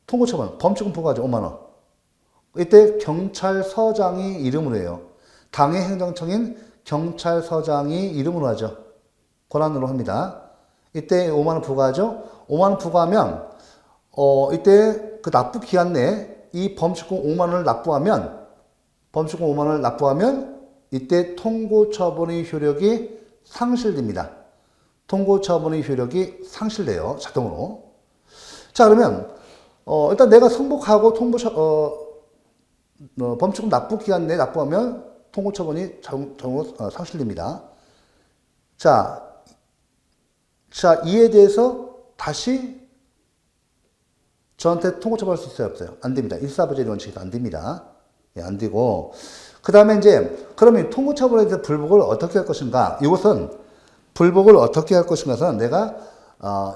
통고처분, 범칙금 부과하죠. 5만원. 이때 경찰서장이 이름으로 해요. 당해 행정청인 경찰서장이 이름으로 하죠. 권한으로 합니다. 이때 5만원 부과하죠. 5만원 부과하면 이때 그 납부 기한 내에 이 범칙금 5만원을 납부하면 이때 통고처분의 효력이 상실됩니다. 통고처분의 효력이 상실돼요. 자동으로. 자, 그러면 일단 내가 승복하고 범칙금 납부 기한 내에 납부하면 통고처분이 자동으로 상실됩니다. 자, 이에 대해서 다시 저한테 통고처분할 수 있어요, 없어요? 안 됩니다. 일사부재리 원칙에서 안 됩니다. 예, 안 되고. 그 다음에 그러면 통고처분에 대해서 불복을 어떻게 할 것인가? 이것은 불복을 어떻게 할 것인가는 내가,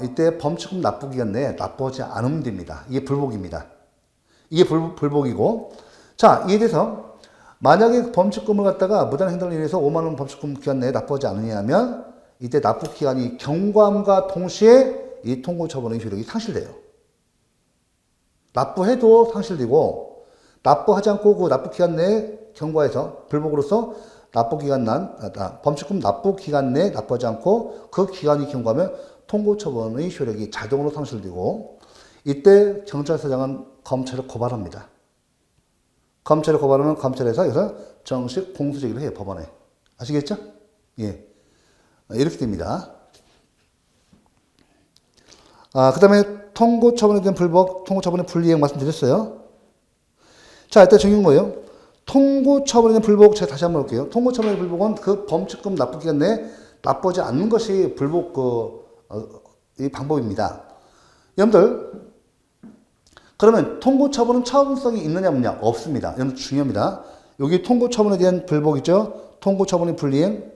이때 범칙금 납부 기간 내에 납부하지 않으면 됩니다. 이게 불복입니다. 이게 불복이고. 자, 이에 대해서 만약에 범칙금을 갖다가 무단횡단을 인해서 5만원 범칙금 기간 내에 납부하지 않느냐면 이때 납부 기간이 경과함과 동시에 이 통고처분의 효력이 상실돼요. 납부해도 상실되고 납부하지 않고 그 납부 기간 내에 경과해서 불복으로서 범칙금 납부 기간 내에 납부하지 않고 그 기간이 경과하면 통고처분의 효력이 자동으로 상실되고 이때 경찰서장은 검찰을 고발합니다. 검찰을 고발하면 검찰에서 여기서 정식 공소제기를 해요. 법원에. 아시겠죠? 예. 이렇게 됩니다. 그 다음에 통고처분에 대한 불복, 통고처분의 불이행 말씀드렸어요. 자, 일단 중요한 거예요. 통고처분에 대한 불복, 제가 다시 한번 볼게요. 통고처분의 불복은 그 범칙금 납부 기간 내에 납부하지 않는 것이 불복, 이 방법입니다. 여러분들, 그러면 통고처분은 처분성이 있느냐, 없느냐? 없습니다. 여러분 중요합니다. 여기 통고처분에 대한 불복이죠. 통고처분의 불이행,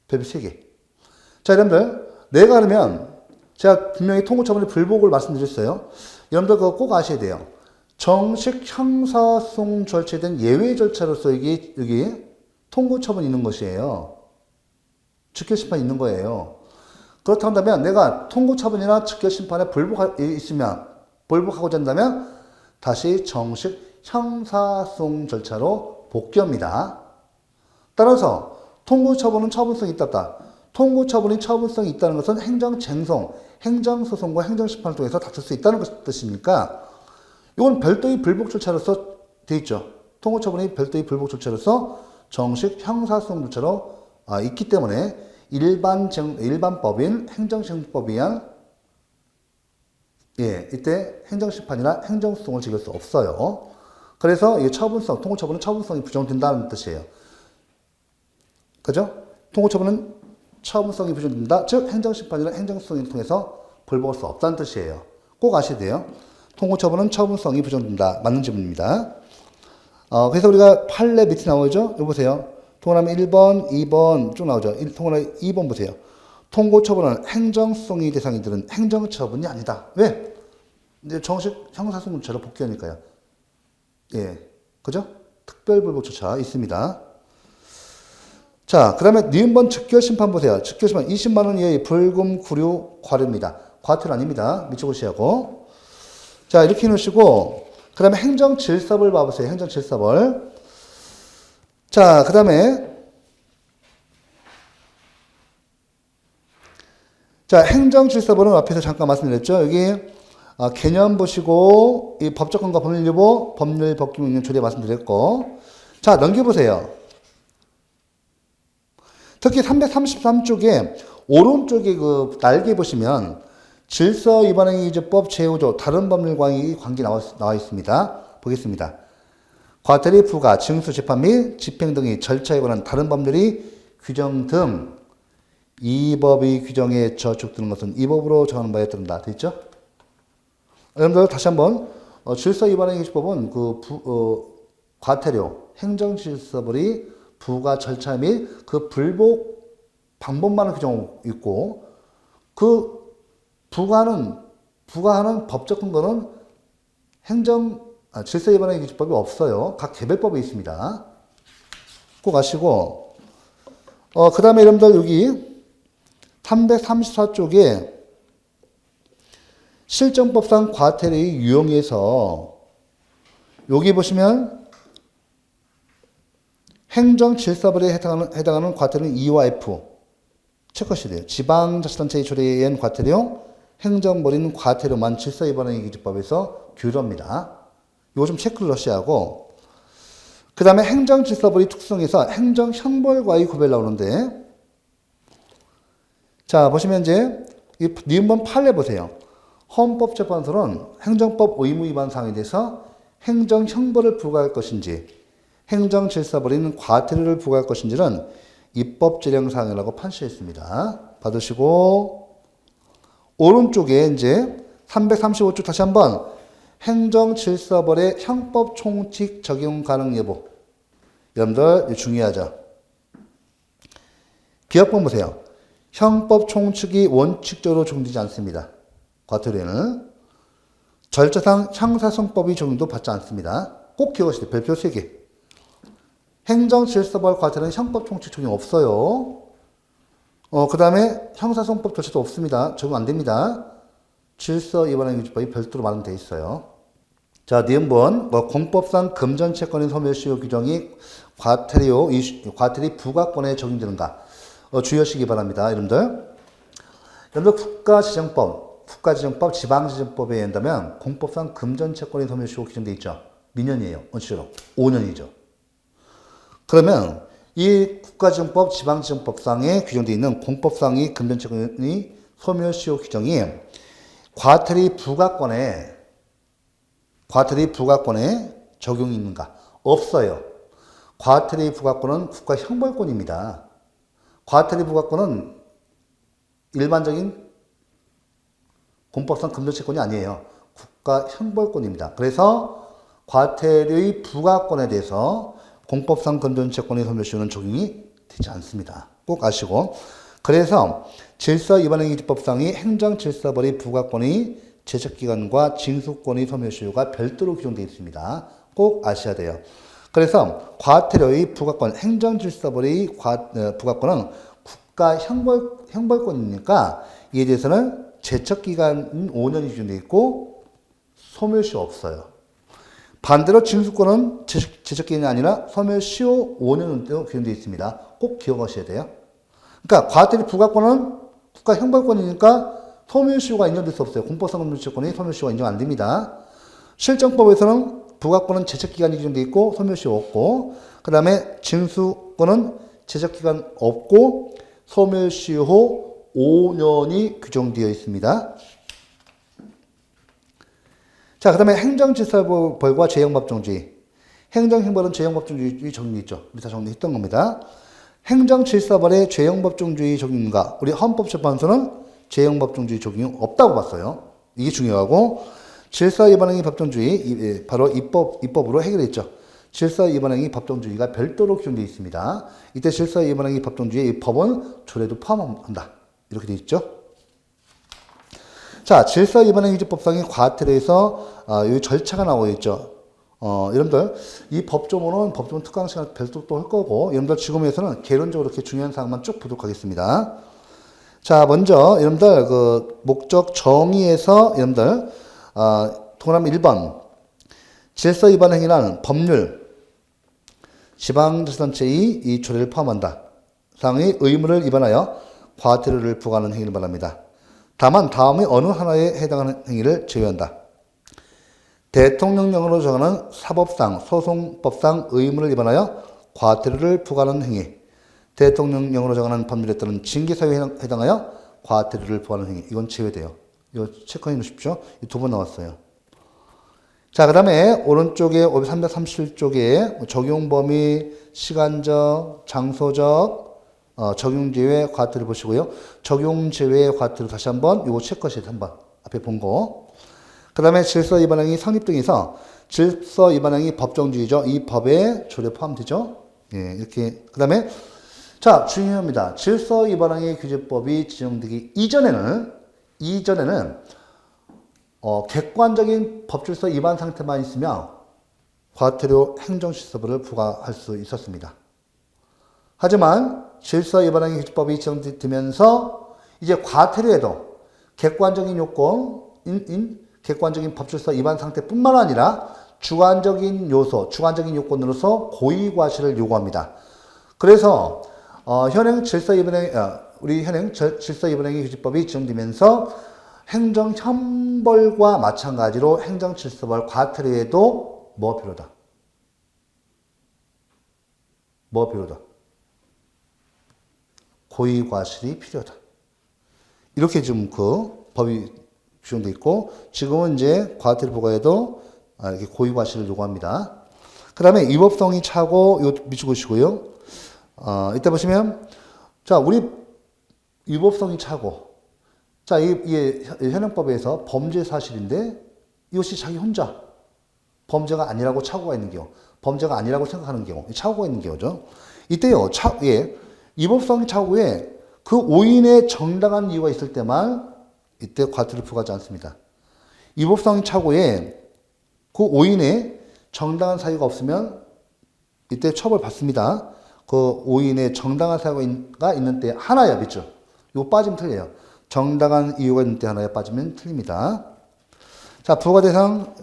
별표 3개. 자, 여러분들, 내가 그러면 제가 분명히 통고처분의 불복을 말씀드렸어요. 여러분들 그거 꼭 아셔야 돼요. 정식 형사소송 절차에 대한 예외 절차로서 여기 통고처분이 있는 것이에요. 즉결심판이 있는 거예요. 그렇다 한다면 내가 통고처분이나 즉결심판에 불복하고자 한다면 다시 정식 형사소송 절차로 복귀합니다. 따라서 통고처분은 처분성이 있다. 통고처분이 처분성이 있다는 것은 행정쟁송, 행정소송과 행정심판을 통해서 다툴 수 있다는 뜻입니까? 이건 별도의 불복 절차로서 되어 있죠. 통고처분이 별도의 불복 절차로서 정식 형사소송 절차로 있기 때문에 일반법인 행정쟁송법에 의한 이때 행정심판이나 행정소송을 즐길 수 없어요. 그래서 이 통고처분은 처분성이 부정된다는 뜻이에요. 그죠? 통고처분은 처분성이 부정된다. 즉 행정심판이나 행정소송을 통해서 불복할 수 없다는 뜻이에요. 꼭 아셔야 돼요. 통고처분은 처분성이 부정된다. 맞는 지문입니다. 그래서 우리가 판례 밑에 나오죠? 여기 보세요. 통고라면 1번, 2번 쭉 나오죠. 통고라면 2번 보세요. 통고처분은 행정소송의 대상이들은 행정처분이 아니다. 왜? 이제 정식 형사소송처럼 복귀하니까요. 그죠? 특별불복조차 있습니다. 자, 그 다음에 니은번 즉결심판 보세요. 즉결심판 20만원 이하의 불금, 구류, 과료입니다. 과태료 아닙니다. 미치고시하고. 자, 이렇게 해놓으시고, 그 다음에 행정질서벌 봐보세요. 행정질서벌. 자, 그 다음에, 자, 행정질서벌은 앞에서 잠깐 말씀드렸죠. 여기, 개념 보시고, 이 법적권과 법률유보, 법률 법규 있는 조례 말씀드렸고. 자, 넘겨보세요. 특히 333쪽에, 오른쪽에 그 날개 보시면, 질서 위반행위규제법 제5조 다른 법률과의 관계 나와 있습니다. 보겠습니다. 과태료 부과, 징수, 재판 및 집행 등의 절차에 관한 다른 법률이 규정 등 이 법의 규정에 저촉되는 것은 이 법으로 정하는 바에 따른다. 됐죠? 여러분들 다시 한번 질서 위반행위규제법은 과태료, 행정질서벌이 부과 절차 및 그 불복 방법만을 규정하고 있고 부과하는 법적 근거는 질서 위반의 규칙법이 없어요. 각 개별법에 있습니다. 꼭 아시고, 그 다음에 여러분들 여기 334쪽에 실정법상 과태료의 유형에서 여기 보시면 행정질서벌에 해당하는 과태료는 E와 F 체크하셔야 돼요. 지방자치단체의 조례에 의한 과태료, 행정벌인 과태료만 질서위반행위규칙법에서 규율합니다. 이거 좀 체크를 하셔야 하고, 그 다음에 행정질서벌의 특성에서 행정형벌과의 구별 나오는데, 자, 보시면 이제, 니은번 판례 보세요. 헌법재판소는 행정법 의무 위반 사항에 대해서 행정형벌을 부과할 것인지, 행정질서벌인 과태료를 부과할 것인지는 입법재량사항이라고 판시했습니다. 받으시고, 오른쪽에 이제 335쪽 다시 한번 행정질서벌의 형법 총칙 적용 가능 여부. 여러분들 중요하죠. 기억본 보세요. 형법 총칙이 원칙적으로 적용되지 않습니다. 과태료에는 절차상 형사소송법이 적용도 받지 않습니다. 꼭 기억하시죠. 별표 3개. 행정질서벌 과태료는 형법 총칙 적용 없어요. 그 다음에 형사소송법 절차도 없습니다. 적용 안 됩니다. 질서 위반행위규칙법이 별도로 마련되어 있어요. 자, 니은번 공법상 금전채권인 소멸시효 규정이 과태료 부과권에 적용되는가 주의하시기 바랍니다. 여러분들 국가지정법, 지방지정법에 의한다면 공법상 금전채권인 소멸시효 규정되어 있죠. 몇 년이에요? 원칙으로 5년이죠. 그러면 이 국가지정법, 지방지정법상에 규정되어 있는 공법상의 금전채권의 소멸시효 규정이 과태료 부과권에 적용이 있는가? 없어요. 과태료 부과권은 국가형벌권입니다. 과태료 부과권은 일반적인 공법상 금전채권이 아니에요. 국가형벌권입니다. 그래서 과태료의 부과권에 대해서 공법상 금전채권의 소멸시효는 적용이 되지 않습니다. 꼭 아시고. 그래서 질서 위반행위집법상의 행정질서벌이 부과권의 제척기간과 징수권의 소멸시효가 별도로 규정되어 있습니다. 꼭 아셔야 돼요. 그래서 과태료의 부과권, 행정질서벌의 부과권은 국가 형벌권이니까 이에 대해서는 제척기간은 5년이 규정되어 있고 소멸시효 없어요. 반대로 징수권은 제척기간이 아니라 소멸시효 5년으로 규정되어 있습니다. 꼭 기억하셔야 돼요. 그러니까 과태료 부과권은 국가 형벌권이니까 소멸시효가 인정될 수 없어요. 공법상금물치권이 소멸시효가 인정 안 됩니다. 실정법에서는 부과권은 제척기간이 규정되어 있고 소멸시효 없고, 그 다음에 징수권은 제척기간 없고 소멸시효 5년이 규정되어 있습니다. 자, 그 다음에 행정질서벌과 재형법정주의. 행정형벌은 재형법정주의 적용이 있죠. 우리 다 정리했던 겁니다. 행정질서벌의 재형법정주의 적용인가? 우리 헌법재판소는 재형법정주의 적용이 없다고 봤어요. 이게 중요하고, 질서위반행위 법정주의, 바로 입법으로 해결했죠. 질서위반행위 법정주의가 별도로 규정되어 있습니다. 이때 질서위반행위 법정주의 법은 조례도 포함한다. 이렇게 되어 있죠. 자, 질서위반행위법상의 과태료에서 이 절차가 나오고 있죠. 여러분들 이 법조문은 특강 시간 별도 또 할 거고, 여러분들 지금에서는 개론적으로 이렇게 중요한 사항만 쭉 보도록 하겠습니다. 자, 먼저 여러분들 그 목적 정의에서 여러분들 동그라미 1번 질서위반행위란 법률, 지방자치단체의 이 조례를 포함한다. 상의 의무를 위반하여 과태료를 부과하는 행위를 말합니다. 다만 다음의 어느 하나에 해당하는 행위를 제외한다. 대통령령으로 정하는 사법상, 소송법상 의무를 위반하여 과태료를 부과하는 행위. 대통령령으로 정하는 법률에 따른 징계사유에 해당하여 과태료를 부과하는 행위. 이건 제외돼요. 이거 체크해 놓으십시오. 이 두 번 나왔어요. 자, 그 다음에 오른쪽에 337쪽에 적용 범위, 시간적, 장소적, 적용 제외 과태료 보시고요. 적용 제외 과태료 다시 한번 이거 체크하셔야 한번 앞에 본 거. 그 다음에 질서 위반행위 성립 등에서 질서 위반행위 법정주의죠. 이 법에 조례 포함되죠. 예, 이렇게. 그 다음에 자, 중요합니다. 질서 위반행위 규제법이 지정되기 이전에는 객관적인 법질서 위반 상태만 있으면 과태료 행정질서벌을 부과할 수 있었습니다. 하지만 질서 위반행위 규제법이 지정되면서 이제 과태료에도 객관적인 요건인 객관적인 법질서 위반 상태뿐만 아니라 주관적인 요소, 주관적인 요건으로서 고의과실을 요구합니다. 그래서 현행 질서 위반행위 규제법이 지정되면서 행정형벌과 마찬가지로 행정질서벌 과태료에도 뭐 필요하다? 뭐 필요하다? 고의과실이 필요하다. 이렇게 지금 그 법이 규정되어 있고, 지금은 이제 과태료 부과에도 이렇게 고의과실을 요구합니다. 그 다음에 위법성이 차고, 이거 밑줄 그으시고요. 이때 보시면, 자, 우리 위법성이 차고, 자, 이게 현행법에서 범죄 사실인데 이것이 자기 혼자 범죄가 아니라고 착오가 있는 경우, 범죄가 아니라고 생각하는 경우, 착오가 있는 경우죠. 이때요, 위법성이 착오에 그 오인의 정당한 이유가 있을 때만 이때 과태료를 부과하지 않습니다. 위법성이 착오에 그 오인의 정당한 사유가 없으면 이때 처벌받습니다. 그 오인의 정당한 사유가 있는 때 하나야, 그죠? 이거 빠지면 틀려요. 정당한 이유가 있는 때 하나에 빠지면 틀립니다. 자, 부과 대상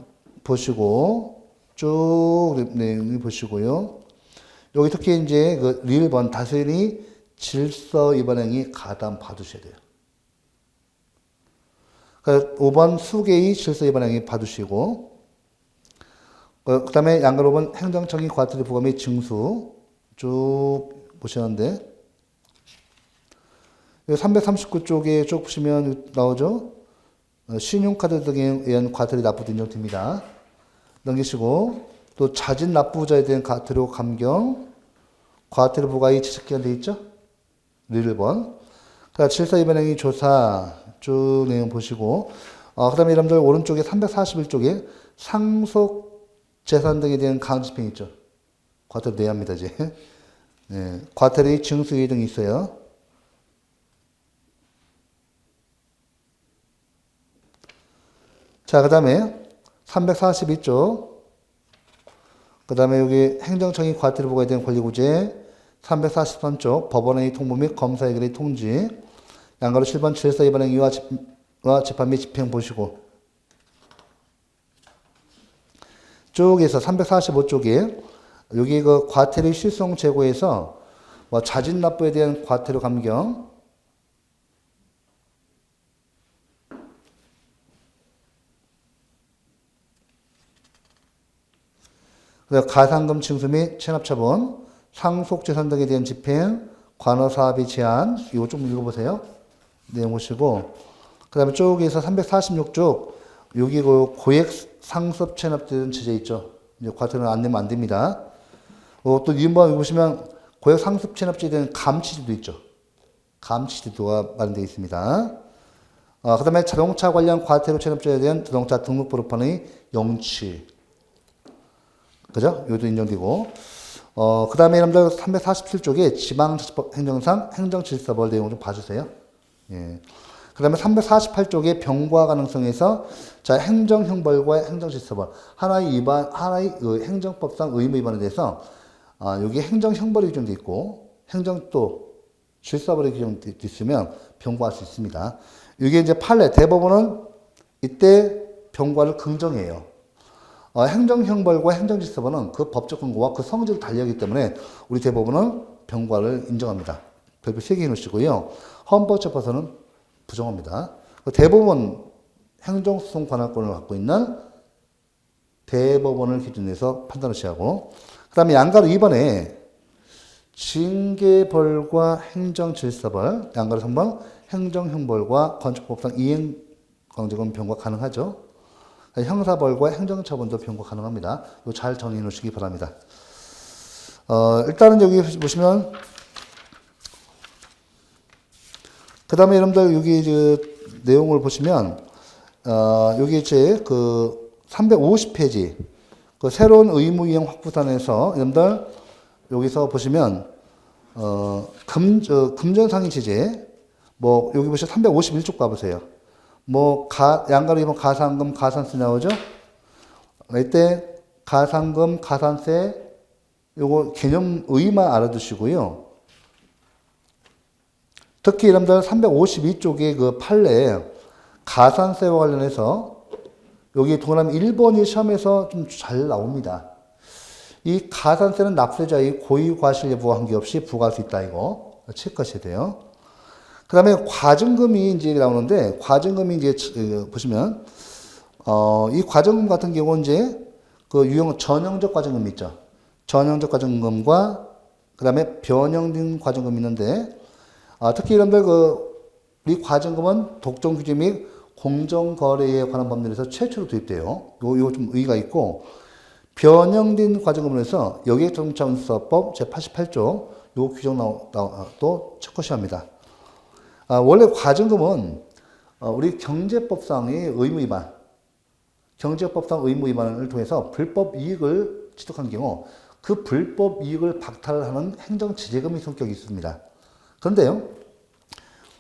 보시고 쭉 내용 보시고요. 여기 특히 이제 그 1번 다스리 질서 위반행위 가담 받으셔야 돼요. 5번 수개의 질서 위반행위 받으시고, 그 다음에 양글 5번 행정청이 과태료 부과 및 징수 쭉 보시는데, 339쪽에 쭉 보시면 나오죠. 신용카드 등에 의한 과태료 납부도 인정됩니다. 넘기시고, 또 자진 납부자에 대한 과태료 감경, 과태료 부과의 지적기간 되어 있죠. 1번. 질서 위반행위 조사 쭉 내용 보시고, 그 다음에 여러분들 오른쪽에 341쪽에 상속 재산 등에 대한 강제집행 있죠. 과태료 내야 합니다, 이제. 예, 과태료, 징수유예 등이 있어요. 자, 그 다음에 342쪽. 그 다음에 여기 행정청이 과태료 부과에 대한 권리구제. 343쪽 법원의 통보 및 검사 해결의 통지. 양가로 7번 질서 위반 행위와 재판 및 집행 보시고. 쪽에서 345쪽에 여기 그 과태료 실성 제고에서 뭐 자진 납부에 대한 과태료 감경. 가산금 징수 및 체납처분, 상속재산 등에 대한 집행, 관어사업의 제한, 이거 좀 읽어보세요. 내용 보시고. 그 다음에 쪽에서 346쪽, 여기 그 고액 상습 체납되는 제재 있죠. 이제 과태료는 안 내면 안 됩니다. 또 유인법 보시면 고액 상습 체납제에 대한 감치제도 있죠. 감치제도가 마련되어 있습니다. 그 다음에 자동차 관련 과태료 체납제에 대한 자동차 등록번호판의 영치. 그죠? 이것도 인정되고. 그 다음에 여러분들 347쪽에 지방자치법 행정상 행정질서벌 내용 좀 봐주세요. 예. 그 다음에 348쪽에 병과 가능성에서 자, 행정형벌과 행정질서벌. 하나의 그 행정법상 의무 위반에 대해서, 여기 행정형벌이 규정되어 있고, 행정 질서벌이 규정되어 있으면 병과할 수 있습니다. 이게 이제 판례, 대법원은 이때 병과를 긍정해요. 행정형벌과 행정질서벌은 그 법적 근거와 그 성질을 달리하기 때문에 우리 대법원은 병과를 인정합니다. 별표 3개 해놓으시고요. 헌법재판소는 부정합니다. 대법원 행정소송 관할권을 갖고 있는 대법원을 기준으로 해서 판단을 취하고, 그 다음에 양가로 2번에 징계벌과 행정질서벌, 양가로 3번 행정형벌과 건축법상 이행강제금 병과 가능하죠. 형사벌과 행정처분도 병과 가능합니다. 이거 잘 정리해 놓으시기 바랍니다. 일단은 여기 보시면, 그 다음에 여러분들 여기 그 내용을 보시면, 여기 이제 그 350페이지, 그 새로운 의무 이행 확보단에서 여러분들 여기서 보시면, 금전상의 제재, 뭐 여기 보시면 351쪽 가보세요. 뭐 양가로 이번 가산금, 가산세 나오죠? 이때 가산금, 가산세 요거 개념 의의만 알아두시고요. 특히 여러분들 352쪽의 그 판례 가산세와 관련해서 여기 동그라미 1번이 시험에서 좀 잘 나옵니다. 이 가산세는 납세자의 고의 과실 여부와 관계없이 부과할 수 있다, 이거 체크하셔야 돼요. 그 다음에 과징금이 이제 나오는데, 과징금이 이제 보시면, 이 과징금 같은 경우는 이제 그 전형적 과징금 있죠. 전형적 과징금과 그 다음에 변형된 과징금이 있는데, 특히 여러분들 이 과징금은 독점 규제 및 공정거래에 관한 법률에서 최초로 도입돼요. 요거 좀 의의가 있고, 변형된 과징금을 해서 여객정차운수사법 제88조 요 규정 또 체크하셔야 합니다. 원래 과징금은 우리 경제법상의 의무 위반, 경제법상 의무 위반을 통해서 불법 이익을 취득한 경우 그 불법 이익을 박탈하는 행정지재금의 성격이 있습니다. 그런데요,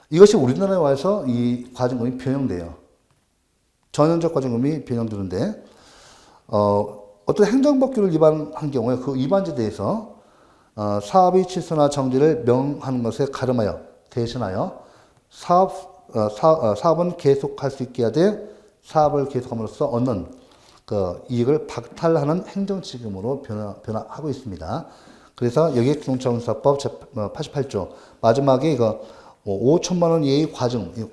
이것이 우리나라에 와서 이 과징금이 변형돼요. 전형적 과징금이 변형되는데, 어떤 행정법규를 위반한 경우에 그 위반죄에 대해서 사업의 취소나 정지를 명하는 것에 가름하여 대신하여 사업은 계속할 수 있게 하되 사업을 계속함으로써 얻는 그 이익을 박탈하는 행정지금으로 변화하고 있습니다. 그래서 여객정차운수사법 제88조 마지막에 이거 5천만 원 이하의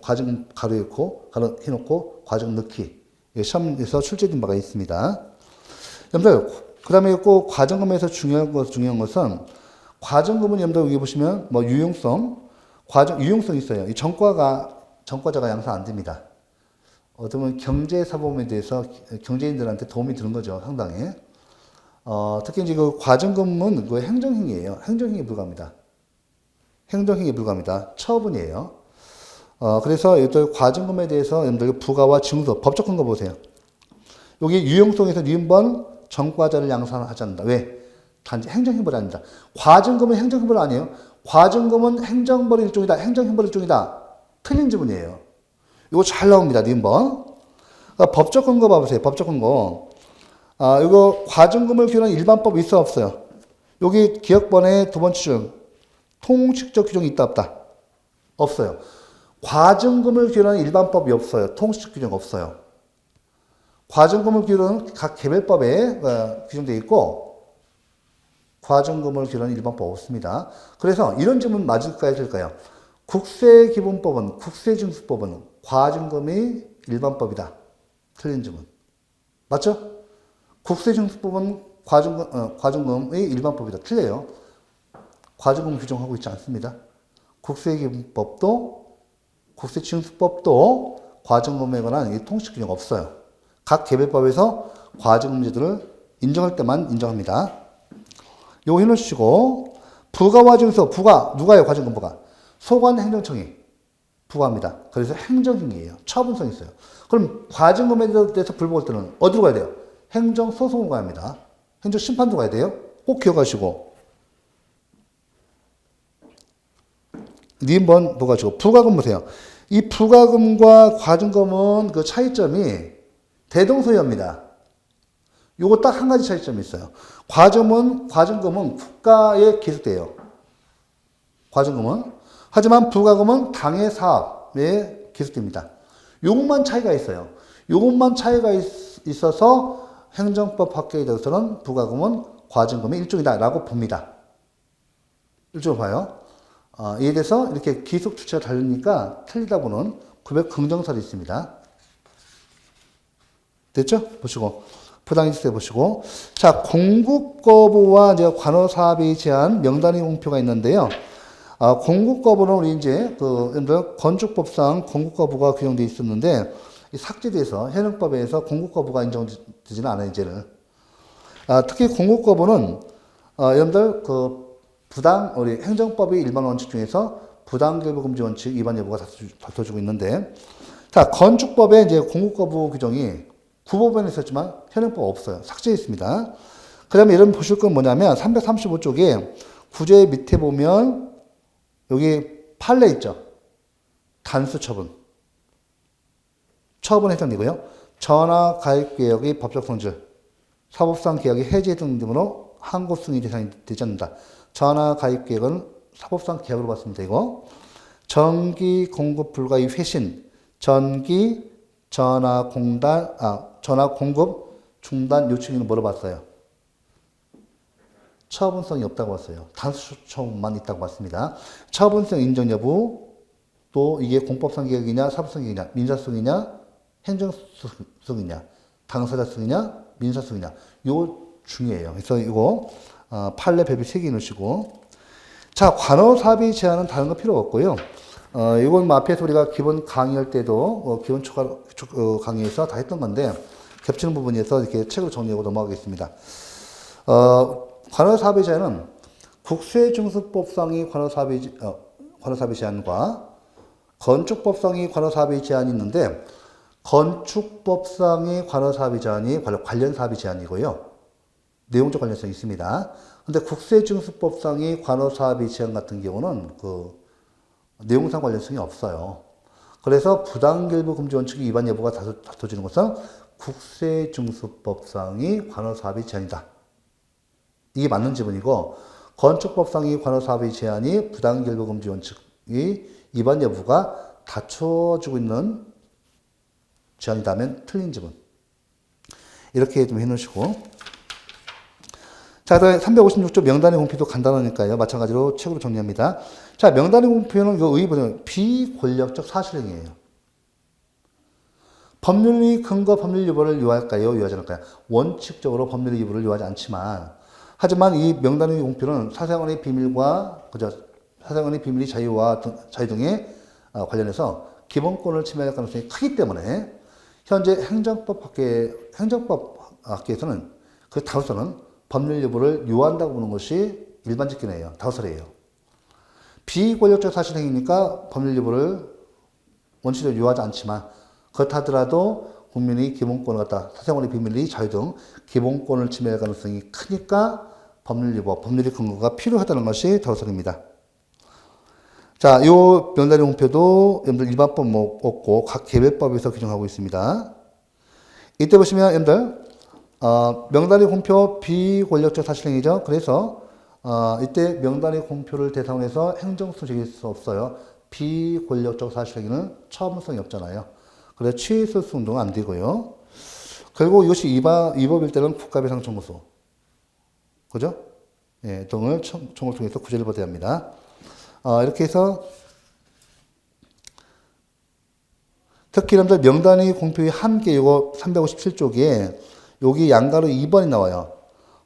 과징 가로해놓고 과징 넣기 시험에서 출제된 바가 있습니다. 여러분들 그 다음에 꼭 과징금에서 중요한 것은 과징금은 여러분들 여기 보시면 뭐 유용성이 있어요. 이 전과자가 양산 안 됩니다. 어떻게 보면 경제사범에 대해서 경제인들한테 도움이 되는 거죠, 상당히. 특히 이제 그 과징금은 그 행정행위예요. 행정행위에 불과합니다. 행정행위에 불과합니다. 처분이에요. 그래서 또 과징금에 대해서 여러분들 부과와 징수, 법적 근거 보세요. 여기 유용성에서 니은번 전과자를 양산하지 않는다. 왜? 단지 행정형벌이 아닙니다. 과징금은 행정형벌 아니에요. 과징금은 행정벌의 일종이다. 행정형벌의 일종이다. 틀린 지문이에요. 이거 잘 나옵니다. 니은번. 그러니까 법적 근거 봐보세요. 법적 근거. 이거 과징금을 규정한 일반법이 있어 없어요? 여기 기억번의 두 번째 줄 통식적 규정이 있다 없다? 없어요. 과징금을 규정한 일반법이 없어요. 통식적 규정 없어요. 과징금을 규정은 각 개별법에 규정되어 있고 과징금을 규정한 일반법 없습니다. 그래서 이런 질문 맞을까요? 될까요? 국세기본법은 국세징수법은 과징금이 일반법이다. 틀린 질문. 맞죠? 국세징수법은 과징금의 일반법이다. 틀려요. 과징금 규정하고 있지 않습니다. 국세기본법도 국세징수법도 과징금에 관한 이 통식 규정 없어요. 각 개별법에서 과징금 제도를 인정할 때만 인정합니다. 요거 해놓으시고 부가와 증서 부가 누가요? 과징금 부가 소관행정청이 부과합니다. 그래서 행정행위예요. 처분성이 있어요. 그럼 과징금에 대해서 불복할 때는 어디로 가야 돼요? 행정소송으로 가야 합니다. 행정심판으로 가야 돼요. 꼭 기억하시고 니은번 보가지고 부가금 보세요. 이 부가금과 과징금은 그 차이점이 대동소이합니다. 요거 딱 한 가지 차이점이 있어요. 과징금은 국가에 기속돼요. 과징금은. 하지만 부가금은 당의 사업에 기속됩니다. 요것만 차이가 있어요. 요것만 차이가 있어서 행정법 학계에 대해서는 부가금은 과징금의 일종이다라고 봅니다. 일종으로 봐요. 이에 대해서 이렇게 기속 주체가 다르니까 틀리다 보는 구별 긍정설이 있습니다. 됐죠? 보시고. 부당이익세 보시고. 자, 공급 거부와 이제 관여 사업에 제한 명단의 공표가 있는데요. 공급 거부는 우리 이제 건축법상 공급 거부가 규정되어 있었는데 삭제돼서 현행법에서 공급 거부가 인정되지는 않아요, 이제는. 특히 공급 거부는 여러분들 우리 행정법의 일반 원칙 중에서 부당결부 금지 원칙 위반 여부가 다퉈지고 있는데, 자, 건축법에 이제 공급 거부 규정이 구법에는 있었지만 현행법 없어요. 삭제했습니다. 그 다음에 이런 보실 건 뭐냐면 335쪽에 구제 밑에 보면 여기 판례 있죠. 단수 처분. 처분 해당되고요. 전화 가입 계약의 법적 성질, 사법상 계약의 해제 등으로 항고 승인 대상이 되지 않는다. 전화 가입 계약은 사법상 계약으로 봤으면 되고, 전기 공급 불가의 회신, 전화 공급 중단 요청에는 뭐로 봤어요? 처분성이 없다고 봤어요. 단수 처분만 있다고 봤습니다. 처분성 인정 여부, 또 이게 공법상 계약이냐, 사법상 계약이냐, 민사성이냐, 행정성이냐, 당사자성이냐, 민사성이냐, 요 중요해요. 그래서 이거 판례 배분 3개 넣으시고, 자, 관어사비 제한은 다른 거 필요 없고요. 이건 앞에서 우리가 기본 강의할 때도 기본 초과 강의에서 다 했던 건데 겹치는 부분에서 이렇게 책으로 정리하고 넘어가겠습니다. 관어사비 제한은 국세증수법상의 관어사비 제한과 건축법상의 관어사비 제한이 있는데, 건축법상의 관어사비 제한이 관련 사비 제한이고요. 내용적 관련성이 있습니다. 근데 국세증수법상의 관어사비 제한 같은 경우는 내용상 관련성이 없어요. 그래서 부당결부 금지 원칙의 위반 여부가 다퉈지는 것은 국세증수법상의 관어사비 제한이다. 이게 맞는 지문이고, 건축법상의 관어사비 제한이 부당결부 금지 원칙의 위반 여부가 갖춰지고 있는 제한이라면 틀린 지문. 이렇게 좀 해놓으시고. 자, 356조 명단의 공표도 간단하니까요. 마찬가지로 책으로 정리합니다. 자, 명단의 공표는 의의보는 비권력적 사실행위예요. 법률의 근거 법률 위반을 요할까요? 요하지 않을까요? 원칙적으로 법률의 위반을 요하지 않지만, 하지만 이 명단의 공표는 사생활의 비밀과 사생활의 비밀의 자유 등에 관련해서 기본권을 침해할 가능성이 크기 때문에 현재 행정법학계에서는 그 다수는 법률 여부를 요한다고 보는 것이 일반적 견해예요. 다수설이에요. 비권력적 사실행위니까 법률 여부를 원칙적으로 요하지 않지만, 그렇다 하더라도 국민의 기본권을 사생활의 비밀의 자유 등 기본권을 침해할 가능성이 크니까 법률위법, 법률의 근거가 필요하다는 것이 더설입니다. 자, 요 명단위 공표도 여러분들 일반법 뭐 없고 각 개별법에서 규정하고 있습니다. 이때 보시면 여러분들 명단위 공표 비권력적 사실행위죠. 그래서 이때 명단위 공표를 대상으로 해서 행정소 제기할 수 없어요. 비권력적 사실행위는 처분성이 없잖아요. 그래서 취소수 운동은 안 되고요. 그리고 이것이 위법일 때는 국가배상청구소, 그죠? 예, 등을 청구를 통해서 구제를 받아야 합니다. 이렇게 해서 특히 여러분들 명단위 공표의 한계 이거 357쪽에 여기 양가로 2번이 나와요.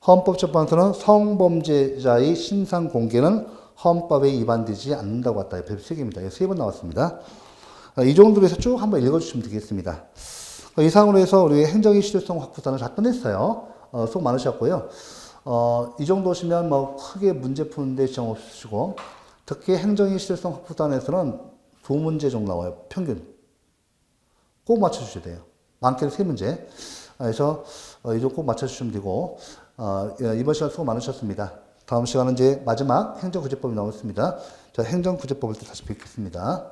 헌법재판소는 성범죄자의 신상 공개는 헌법에 위반되지 않는다고 왔다. 별표 3개입니다. 3번 나왔습니다. 이 정도로 해서 쭉 한번 읽어주시면 되겠습니다. 이상으로 해서 우리 행정의 실효성 확보단을 다 끝냈어요. 수고 많으셨고요. 이 정도시면 뭐 크게 문제 푸는데 지장 없으시고, 특히 행정의 실효성 확보단에서는 2문제 정도 나와요. 평균. 꼭 맞춰주셔야 돼요. 많게는 3문제. 그래서 이거 꼭 맞춰주시면 되고, 이번 시간 수고 많으셨습니다. 다음 시간은 이제 마지막 행정구제법이 나오겠습니다. 자, 행정구제법을 또 다시 뵙겠습니다.